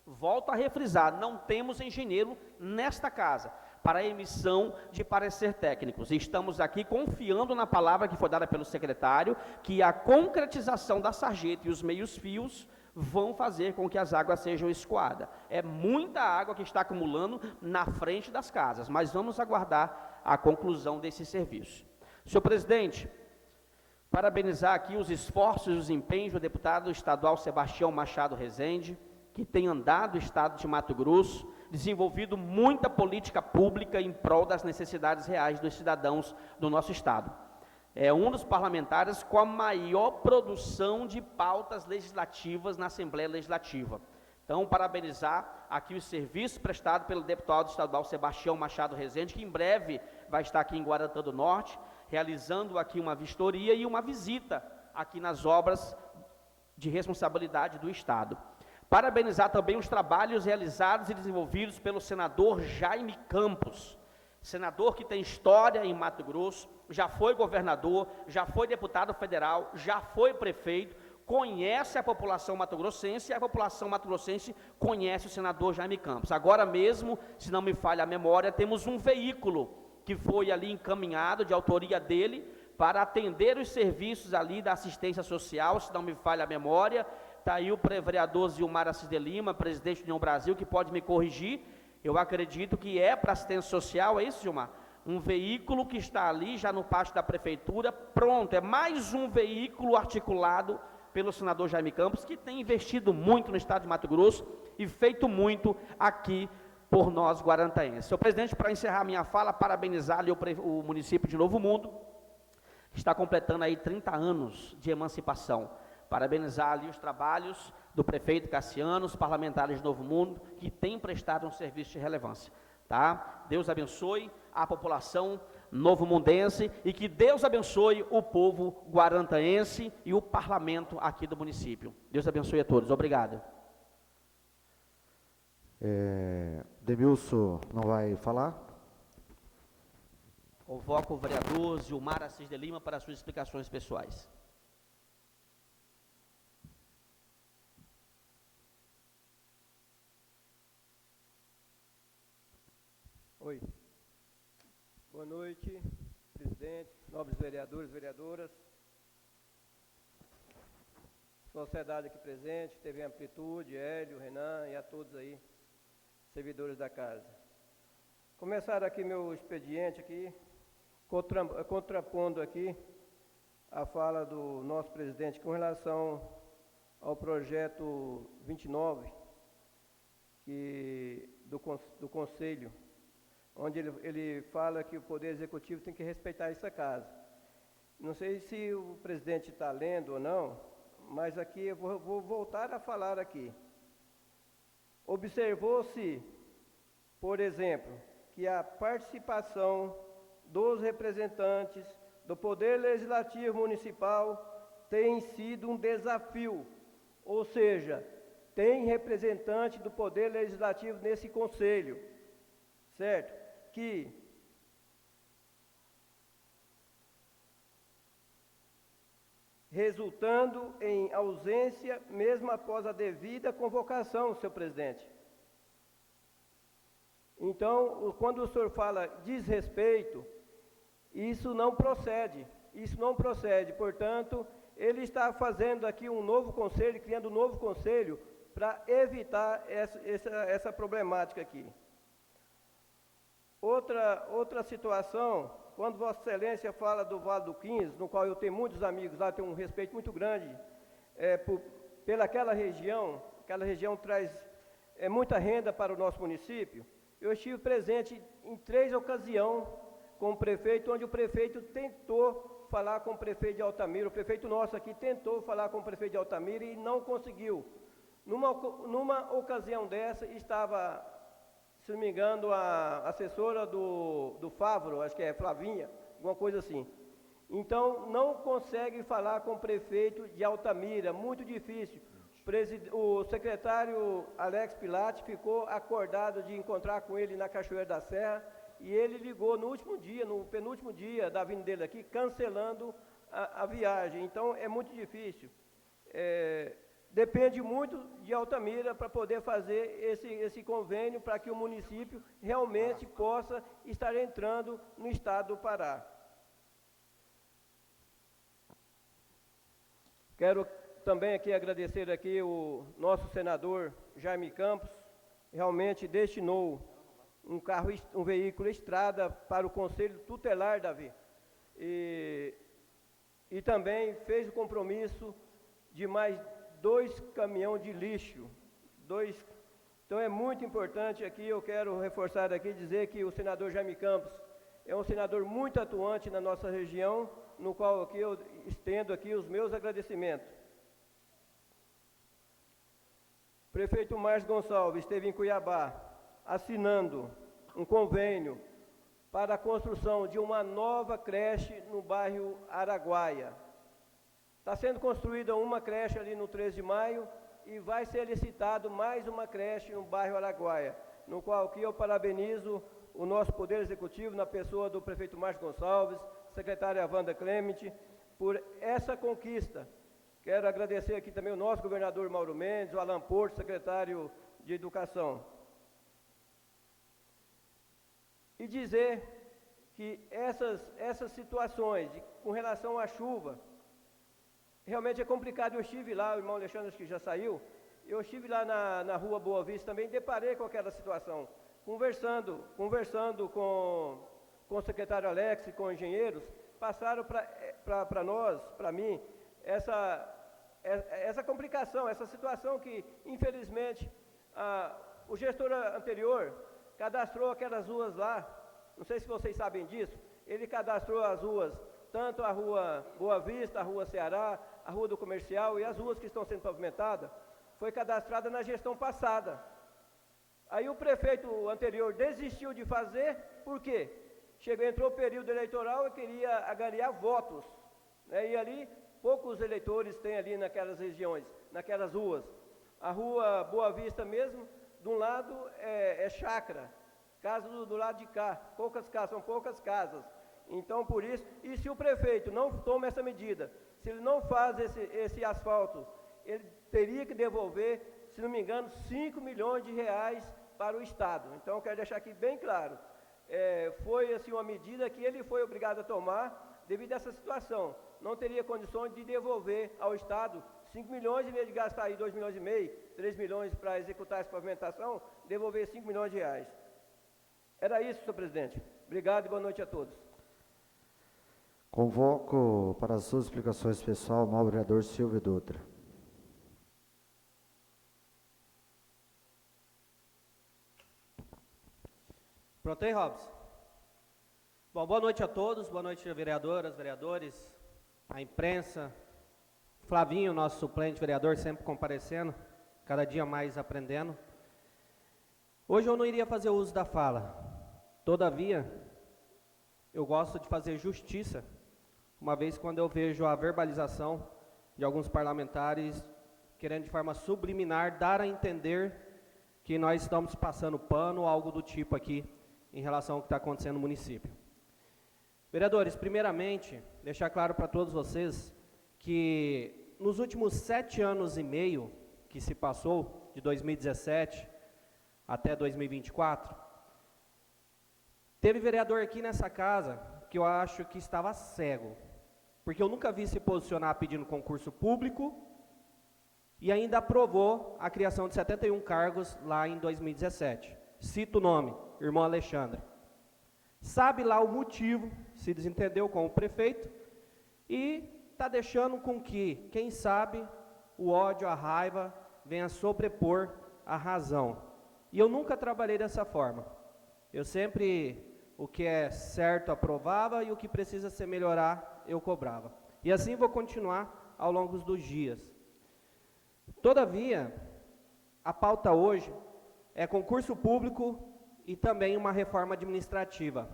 Volto a refrisar, não temos engenheiro nesta casa para a emissão de parecer técnicos. Estamos aqui confiando na palavra que foi dada pelo secretário, que a concretização da sarjeta e os meios-fios vão fazer com que as águas sejam escoadas. É muita água que está acumulando na frente das casas, mas vamos aguardar a conclusão desse serviço. Senhor presidente, parabenizar aqui os esforços e os empenhos do deputado estadual Sebastião Machado Rezende, que tem andado o estado de Mato Grosso, desenvolvido muita política pública em prol das necessidades reais dos cidadãos do nosso estado. É um dos parlamentares com a maior produção de pautas legislativas na Assembleia Legislativa. Então, parabenizar aqui o serviço prestado pelo deputado estadual Sebastião Machado Rezende, que em breve vai estar aqui em Guarantã do Norte, realizando aqui uma vistoria e uma visita aqui nas obras de responsabilidade do Estado. Parabenizar também os trabalhos realizados e desenvolvidos pelo senador Jaime Campos, senador que tem história em Mato Grosso, já foi governador, já foi deputado federal, já foi prefeito, conhece a população mato-grossense e a população mato-grossense conhece o senador Jaime Campos. Agora mesmo, se não me falha a memória, temos um veículo que foi ali encaminhado, de autoria dele, para atender os serviços ali da assistência social, se não me falha a memória. Está aí o vereador Zilmar Assis de Lima, presidente do União Brasil, que pode me corrigir. Eu acredito que é para assistência social, é isso, Zilmar? Um veículo que está ali, já no pátio da prefeitura, pronto, é mais um veículo articulado pelo senador Jaime Campos, que tem investido muito no estado de Mato Grosso e feito muito aqui por nós guarantaenses. Senhor presidente, para encerrar minha fala, parabenizar ali o município de Novo Mundo, que está completando aí 30 anos de emancipação. Parabenizar ali os trabalhos do prefeito Cassiano, os parlamentares de Novo Mundo, que têm prestado um serviço de relevância. Tá? Deus abençoe a população novo-mundense e que Deus abençoe o povo guarantaense e o parlamento aqui do município. Deus abençoe a todos. Obrigado. Demilson não vai falar? Convoco o vereador Zilmar Assis de Lima para suas explicações pessoais. Oi. Boa noite, presidente, nobres vereadores e vereadoras. sociedade aqui presente, TV Amplitude, Hélio, Renan e a todos aí, servidores da casa. Começar aqui meu expediente aqui, contrapondo aqui a fala do nosso presidente com relação ao projeto 29 do Conselho, onde ele fala que o Poder Executivo tem que respeitar essa casa. Não sei se o presidente está lendo ou não, mas aqui eu vou voltar a falar aqui. Observou-se, por exemplo, que a participação dos representantes do Poder Legislativo Municipal tem sido um desafio, ou seja, tem representante do Poder Legislativo nesse Conselho, certo? Que resultando em ausência mesmo após a devida convocação, senhor presidente. Então, quando o senhor fala desrespeito, isso não procede, portanto, ele está fazendo aqui um novo conselho, criando um novo conselho para evitar essa problemática aqui. Outra situação, quando Vossa Excelência fala do Vale do 15, no qual eu tenho muitos amigos lá, tenho um respeito muito grande pelaquela região, aquela região traz muita renda para o nosso município. Eu estive presente em 3 ocasiões com o prefeito, onde o prefeito tentou falar com o prefeito de Altamira, o prefeito nosso aqui tentou falar com o prefeito de Altamira e não conseguiu. Numa ocasião dessa, estava, se não me engano, a assessora do Favro, acho que é Flavinha, alguma coisa assim. Então, não consegue falar com o prefeito de Altamira, muito difícil. O secretário Alex Pilate ficou acordado de encontrar com ele na Cachoeira da Serra, e ele ligou no último dia, no penúltimo dia da vinda dele aqui, cancelando a viagem. Então, é muito difícil. Depende muito de Altamira para poder fazer esse convênio para que o município realmente possa estar entrando no estado do Pará. Quero também aqui agradecer aqui o nosso senador Jaime Campos, realmente destinou um veículo estrada para o Conselho Tutelar, Davi, e também fez o compromisso de mais 2 caminhões de lixo, Então é muito importante aqui, eu quero reforçar aqui, dizer que o senador Jaime Campos é um senador muito atuante na nossa região, no qual aqui eu estendo aqui os meus agradecimentos. O prefeito Márcio Gonçalves esteve em Cuiabá, assinando um convênio para a construção de uma nova creche no bairro Araguaia. Está sendo construída uma creche ali no 13 de maio e vai ser licitado mais uma creche no bairro Araguaia, no qual aqui eu parabenizo o nosso Poder Executivo, na pessoa do prefeito Márcio Gonçalves, secretária Wanda Clemente, por essa conquista. Quero agradecer aqui também o nosso governador Mauro Mendes, o Alan Porto, secretário de Educação. E dizer que essas situações com relação à chuva, realmente é complicado. Eu estive lá, o irmão Alexandre acho que já saiu, eu estive lá na rua Boa Vista também, deparei com aquela situação, conversando com o secretário Alex e com engenheiros, passaram para nós, para mim, essa complicação, essa situação que, infelizmente, o gestor anterior cadastrou aquelas ruas lá, não sei se vocês sabem disso, ele cadastrou as ruas, tanto a rua Boa Vista, a rua Ceará, a rua do Comercial e as ruas que estão sendo pavimentadas, foi cadastrada na gestão passada. Aí o prefeito anterior desistiu de fazer, por quê? Entrou o período eleitoral e queria agariar votos, né? E ali poucos eleitores tem ali naquelas regiões, naquelas ruas. A rua Boa Vista mesmo, de um lado é chácara, casa do lado de cá, são poucas casas. Então, por isso, e se o prefeito não toma essa medida, se ele não faz esse asfalto, ele teria que devolver, se não me engano, 5 milhões de reais para o Estado. Então, eu quero deixar aqui bem claro, foi assim uma medida que ele foi obrigado a tomar devido a essa situação. Não teria condições de devolver ao Estado 5 milhões, em vez de gastar aí 2 milhões e meio, 3 milhões para executar essa pavimentação, devolver 5 milhões de reais. Era isso, senhor presidente. Obrigado e boa noite a todos. Convoco para as suas explicações pessoal o nobre vereador Silvio Dutra. Pronto aí, Robson? Bom, boa noite a todos, boa noite vereadoras, vereadores, a imprensa, Flavinho, nosso suplente vereador, sempre comparecendo, cada dia mais aprendendo. Hoje eu não iria fazer uso da fala, todavia, eu gosto de fazer justiça, uma vez quando eu vejo a verbalização de alguns parlamentares querendo de forma subliminar dar a entender que nós estamos passando pano ou algo do tipo aqui em relação ao que está acontecendo no município. Vereadores, primeiramente, deixar claro para todos vocês que nos últimos 7 anos e meio que se passou, de 2017 até 2024, teve vereador aqui nessa casa que eu acho que estava cego, porque eu nunca vi se posicionar pedindo concurso público e ainda aprovou a criação de 71 cargos lá em 2017. Cito o nome, irmão Alexandre. Sabe lá o motivo, se desentendeu com o prefeito e está deixando com que, quem sabe, o ódio, a raiva venha sobrepor a razão. E eu nunca trabalhei dessa forma. Eu sempre, o que é certo, aprovava e o que precisa ser melhorar, eu cobrava. E assim vou continuar ao longo dos dias. Todavia, a pauta hoje é concurso público e também uma reforma administrativa.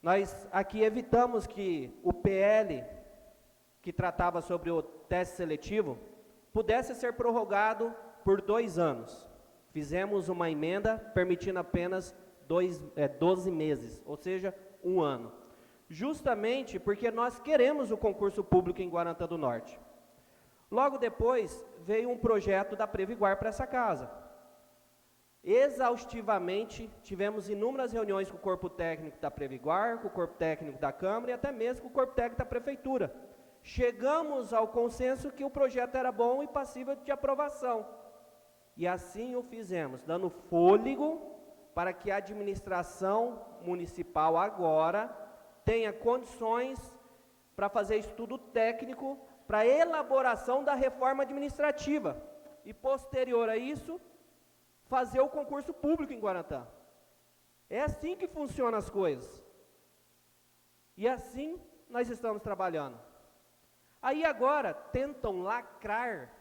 Nós aqui evitamos que o PL, que tratava sobre o teste seletivo, pudesse ser prorrogado por 2 anos. Fizemos uma emenda permitindo apenas 12 meses, ou seja, 1 ano. Justamente porque nós queremos o concurso público em Guarantã do Norte. Logo depois, veio um projeto da Previguar para essa casa. Exaustivamente, tivemos inúmeras reuniões com o corpo técnico da Previguar, com o corpo técnico da Câmara e até mesmo com o corpo técnico da Prefeitura. Chegamos ao consenso que o projeto era bom e passível de aprovação. E assim o fizemos, dando fôlego para que a administração municipal agora tenha condições para fazer estudo técnico para a elaboração da reforma administrativa. E posterior a isso, fazer o concurso público em Guarantã. É assim que funcionam as coisas. E assim nós estamos trabalhando. Aí agora tentam lacrar,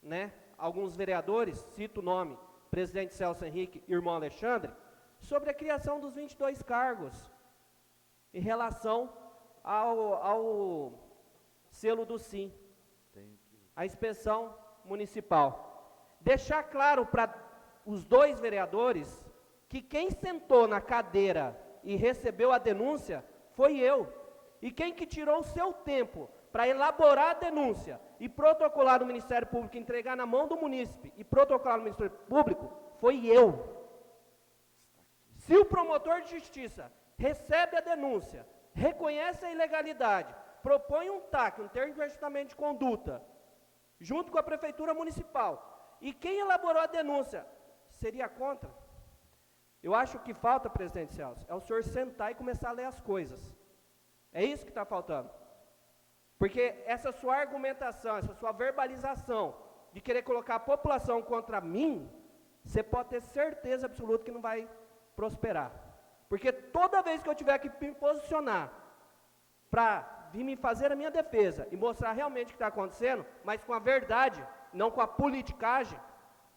né, alguns vereadores, cito o nome, presidente Celso Henrique, irmão Alexandre, sobre a criação dos 22 cargos, em relação ao selo do SIM, a inspeção municipal. Deixar claro para os 2 vereadores que quem sentou na cadeira e recebeu a denúncia foi eu. E quem que tirou o seu tempo para elaborar a denúncia e protocolar no Ministério Público, entregar na mão do munícipe e protocolar no Ministério Público, foi eu. Se o promotor de justiça recebe a denúncia, reconhece a ilegalidade, propõe um TAC, um termo de ajustamento de conduta, junto com a Prefeitura Municipal, e quem elaborou a denúncia seria contra? Eu acho que falta, presidente Celso, é o senhor sentar e começar a ler as coisas. É isso que está faltando. Porque essa sua argumentação, essa sua verbalização de querer colocar a população contra mim, você pode ter certeza absoluta que não vai prosperar. Porque toda vez que eu tiver que me posicionar para vir me fazer a minha defesa e mostrar realmente o que está acontecendo, mas com a verdade, não com a politicagem,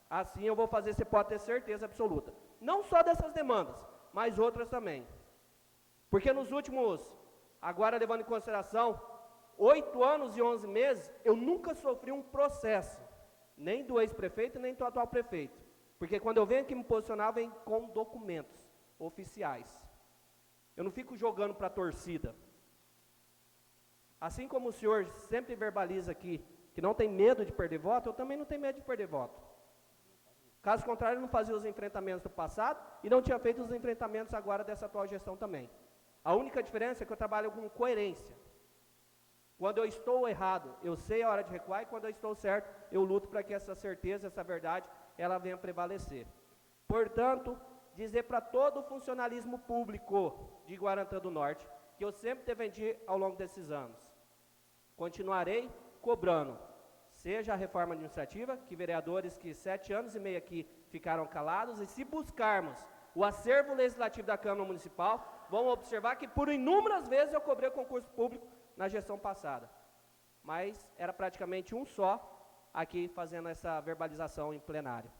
assim eu vou fazer, você pode ter certeza absoluta. Não só dessas demandas, mas outras também. Porque nos últimos, agora levando em consideração, 8 anos e 11 meses, eu nunca sofri um processo, nem do ex-prefeito, nem do atual prefeito. Porque quando eu venho aqui me posicionar, vem com documentos oficiais. Eu não fico jogando para a torcida. Assim como o senhor sempre verbaliza aqui, que não tem medo de perder voto, eu também não tenho medo de perder voto. Caso contrário, eu não fazia os enfrentamentos do passado e não tinha feito os enfrentamentos agora dessa atual gestão também. A única diferença é que eu trabalho com coerência. Quando eu estou errado, eu sei a hora de recuar, e quando eu estou certo, eu luto para que essa certeza, essa verdade, ela venha prevalecer. Portanto, dizer para todo o funcionalismo público de Guarantã do Norte, que eu sempre defendi ao longo desses anos, continuarei cobrando, seja a reforma administrativa, que vereadores que 7 anos e meio aqui ficaram calados, e se buscarmos o acervo legislativo da Câmara Municipal, vão observar que por inúmeras vezes eu cobrei concurso público na gestão passada, mas era praticamente um só aqui fazendo essa verbalização em plenário.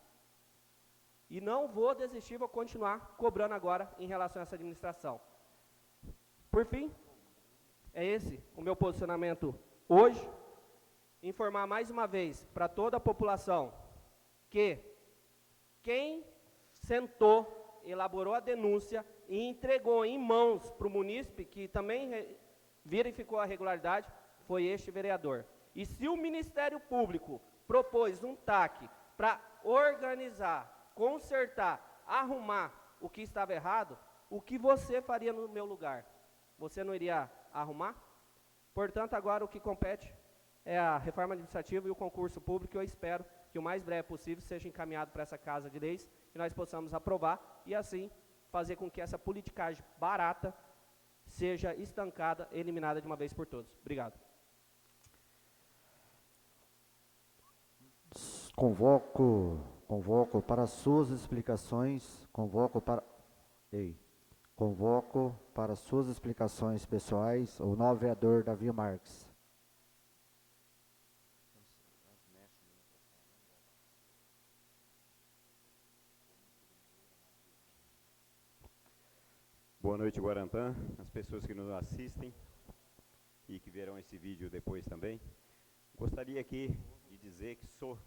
E não vou desistir, vou continuar cobrando agora em relação a essa administração. Por fim, é esse o meu posicionamento hoje, informar mais uma vez para toda a população que quem sentou, elaborou a denúncia e entregou em mãos para o munícipe, que também verificou a regularidade, foi este vereador. E se o Ministério Público propôs um TAC para organizar, consertar, arrumar o que estava errado, o que você faria no meu lugar? Você não iria arrumar? Portanto, agora o que compete é a reforma administrativa e o concurso público. Eu espero que o mais breve possível seja encaminhado para essa Casa de Leis e nós possamos aprovar e assim fazer com que essa politicagem barata seja estancada, eliminada de uma vez por todas. Obrigado. Convoco para suas explicações, convoco para suas explicações pessoais o novo vereador Davi Marques. Boa noite, Guarantã, as pessoas que nos assistem e que verão esse vídeo depois também. Gostaria aqui de dizer que sou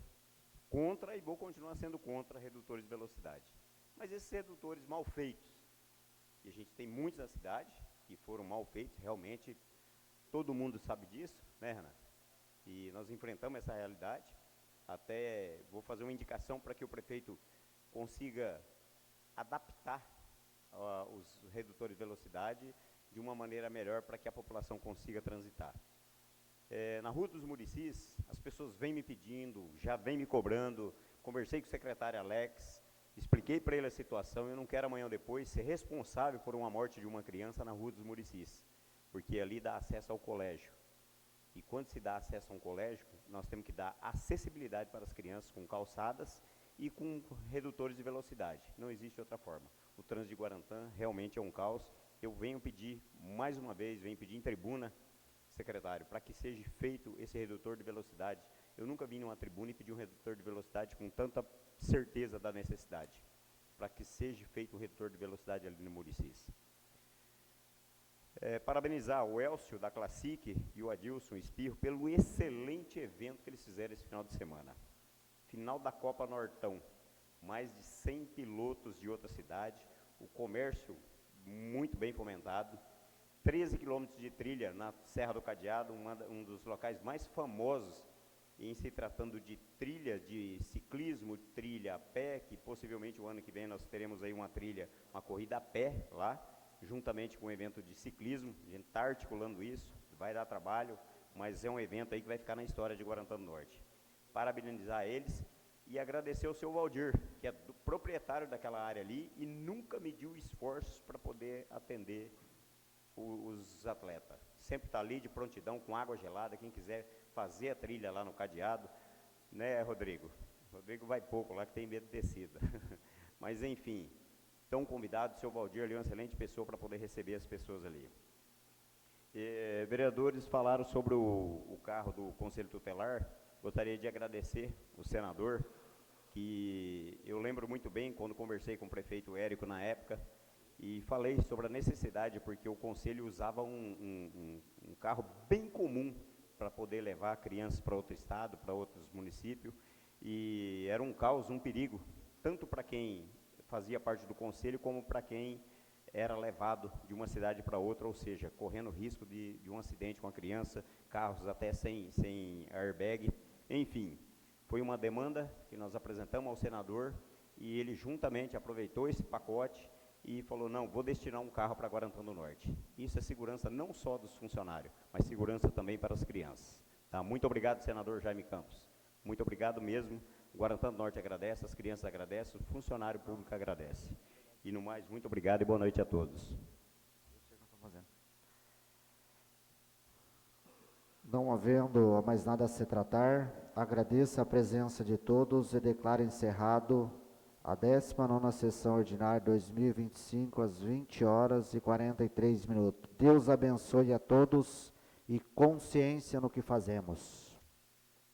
contra e vou continuar sendo contra redutores de velocidade. Mas esses redutores mal feitos, e a gente tem muitos na cidade que foram mal feitos, realmente todo mundo sabe disso, né, Renato? E nós enfrentamos essa realidade. Até vou fazer uma indicação para que o prefeito consiga adaptar os redutores de velocidade de uma maneira melhor para que a população consiga transitar. Na Rua dos Muricis, as pessoas vêm me pedindo, já vêm me cobrando, conversei com o secretário Alex, expliquei para ele a situação. Eu não quero amanhã ou depois ser responsável por uma morte de uma criança na Rua dos Muricis, porque ali dá acesso ao colégio. E quando se dá acesso a um colégio, nós temos que dar acessibilidade para as crianças com calçadas e com redutores de velocidade. Não existe outra forma. O trânsito de Guarantã realmente é um caos. Eu venho pedir, mais uma vez, venho pedir em tribuna, secretário, para que seja feito esse redutor de velocidade. Eu nunca vim numa tribuna e pedi um redutor de velocidade com tanta certeza da necessidade, para que seja feito o redutor de velocidade ali no Muricis. Parabenizar o Elcio da Classic e o Adilson Espirro pelo excelente evento que eles fizeram esse final de semana. Final da Copa Nortão, mais de 100 pilotos de outra cidade, o comércio muito bem fomentado, 13 quilômetros de trilha na Serra do Cadeado, um dos locais mais famosos em se tratando de trilha de ciclismo, trilha a pé, que possivelmente o ano que vem nós teremos aí uma corrida a pé lá, juntamente com um evento de ciclismo. A gente está articulando isso, vai dar trabalho, mas é um evento aí que vai ficar na história de Guarantã do Norte. Parabenizar eles e agradecer ao seu Valdir, que é do proprietário daquela área ali e nunca mediu esforços para poder atender os atletas. Sempre está ali de prontidão, com água gelada, quem quiser fazer a trilha lá no Cadeado, né, Rodrigo? Rodrigo vai pouco lá, que tem medo de descida. Mas, enfim, estão convidados, o seu Valdir ali é uma excelente pessoa para poder receber as pessoas ali. Vereadores falaram sobre o carro do Conselho Tutelar. Gostaria de agradecer o senador, que eu lembro muito bem quando conversei com o prefeito Érico na época, e falei sobre a necessidade, porque o Conselho usava um carro bem comum para poder levar crianças para outro estado, para outros municípios, e era um caos, um perigo, tanto para quem fazia parte do Conselho, como para quem era levado de uma cidade para outra, ou seja, correndo risco de um acidente com a criança, carros até sem airbag, enfim. Foi uma demanda que nós apresentamos ao senador, e ele juntamente aproveitou esse pacote e falou, não, vou destinar um carro para Guarantã do Norte. Isso é segurança não só dos funcionários, mas segurança também para as crianças. Tá? Muito obrigado, senador Jaime Campos. Muito obrigado mesmo. Guarantã do Norte agradece, as crianças agradecem, o funcionário público agradece. E no mais, muito obrigado e boa noite a todos. Não havendo mais nada a se tratar, agradeço a presença de todos e declaro encerrado a 19ª sessão ordinária 2025, às 20h43. Deus abençoe a todos e consciência no que fazemos.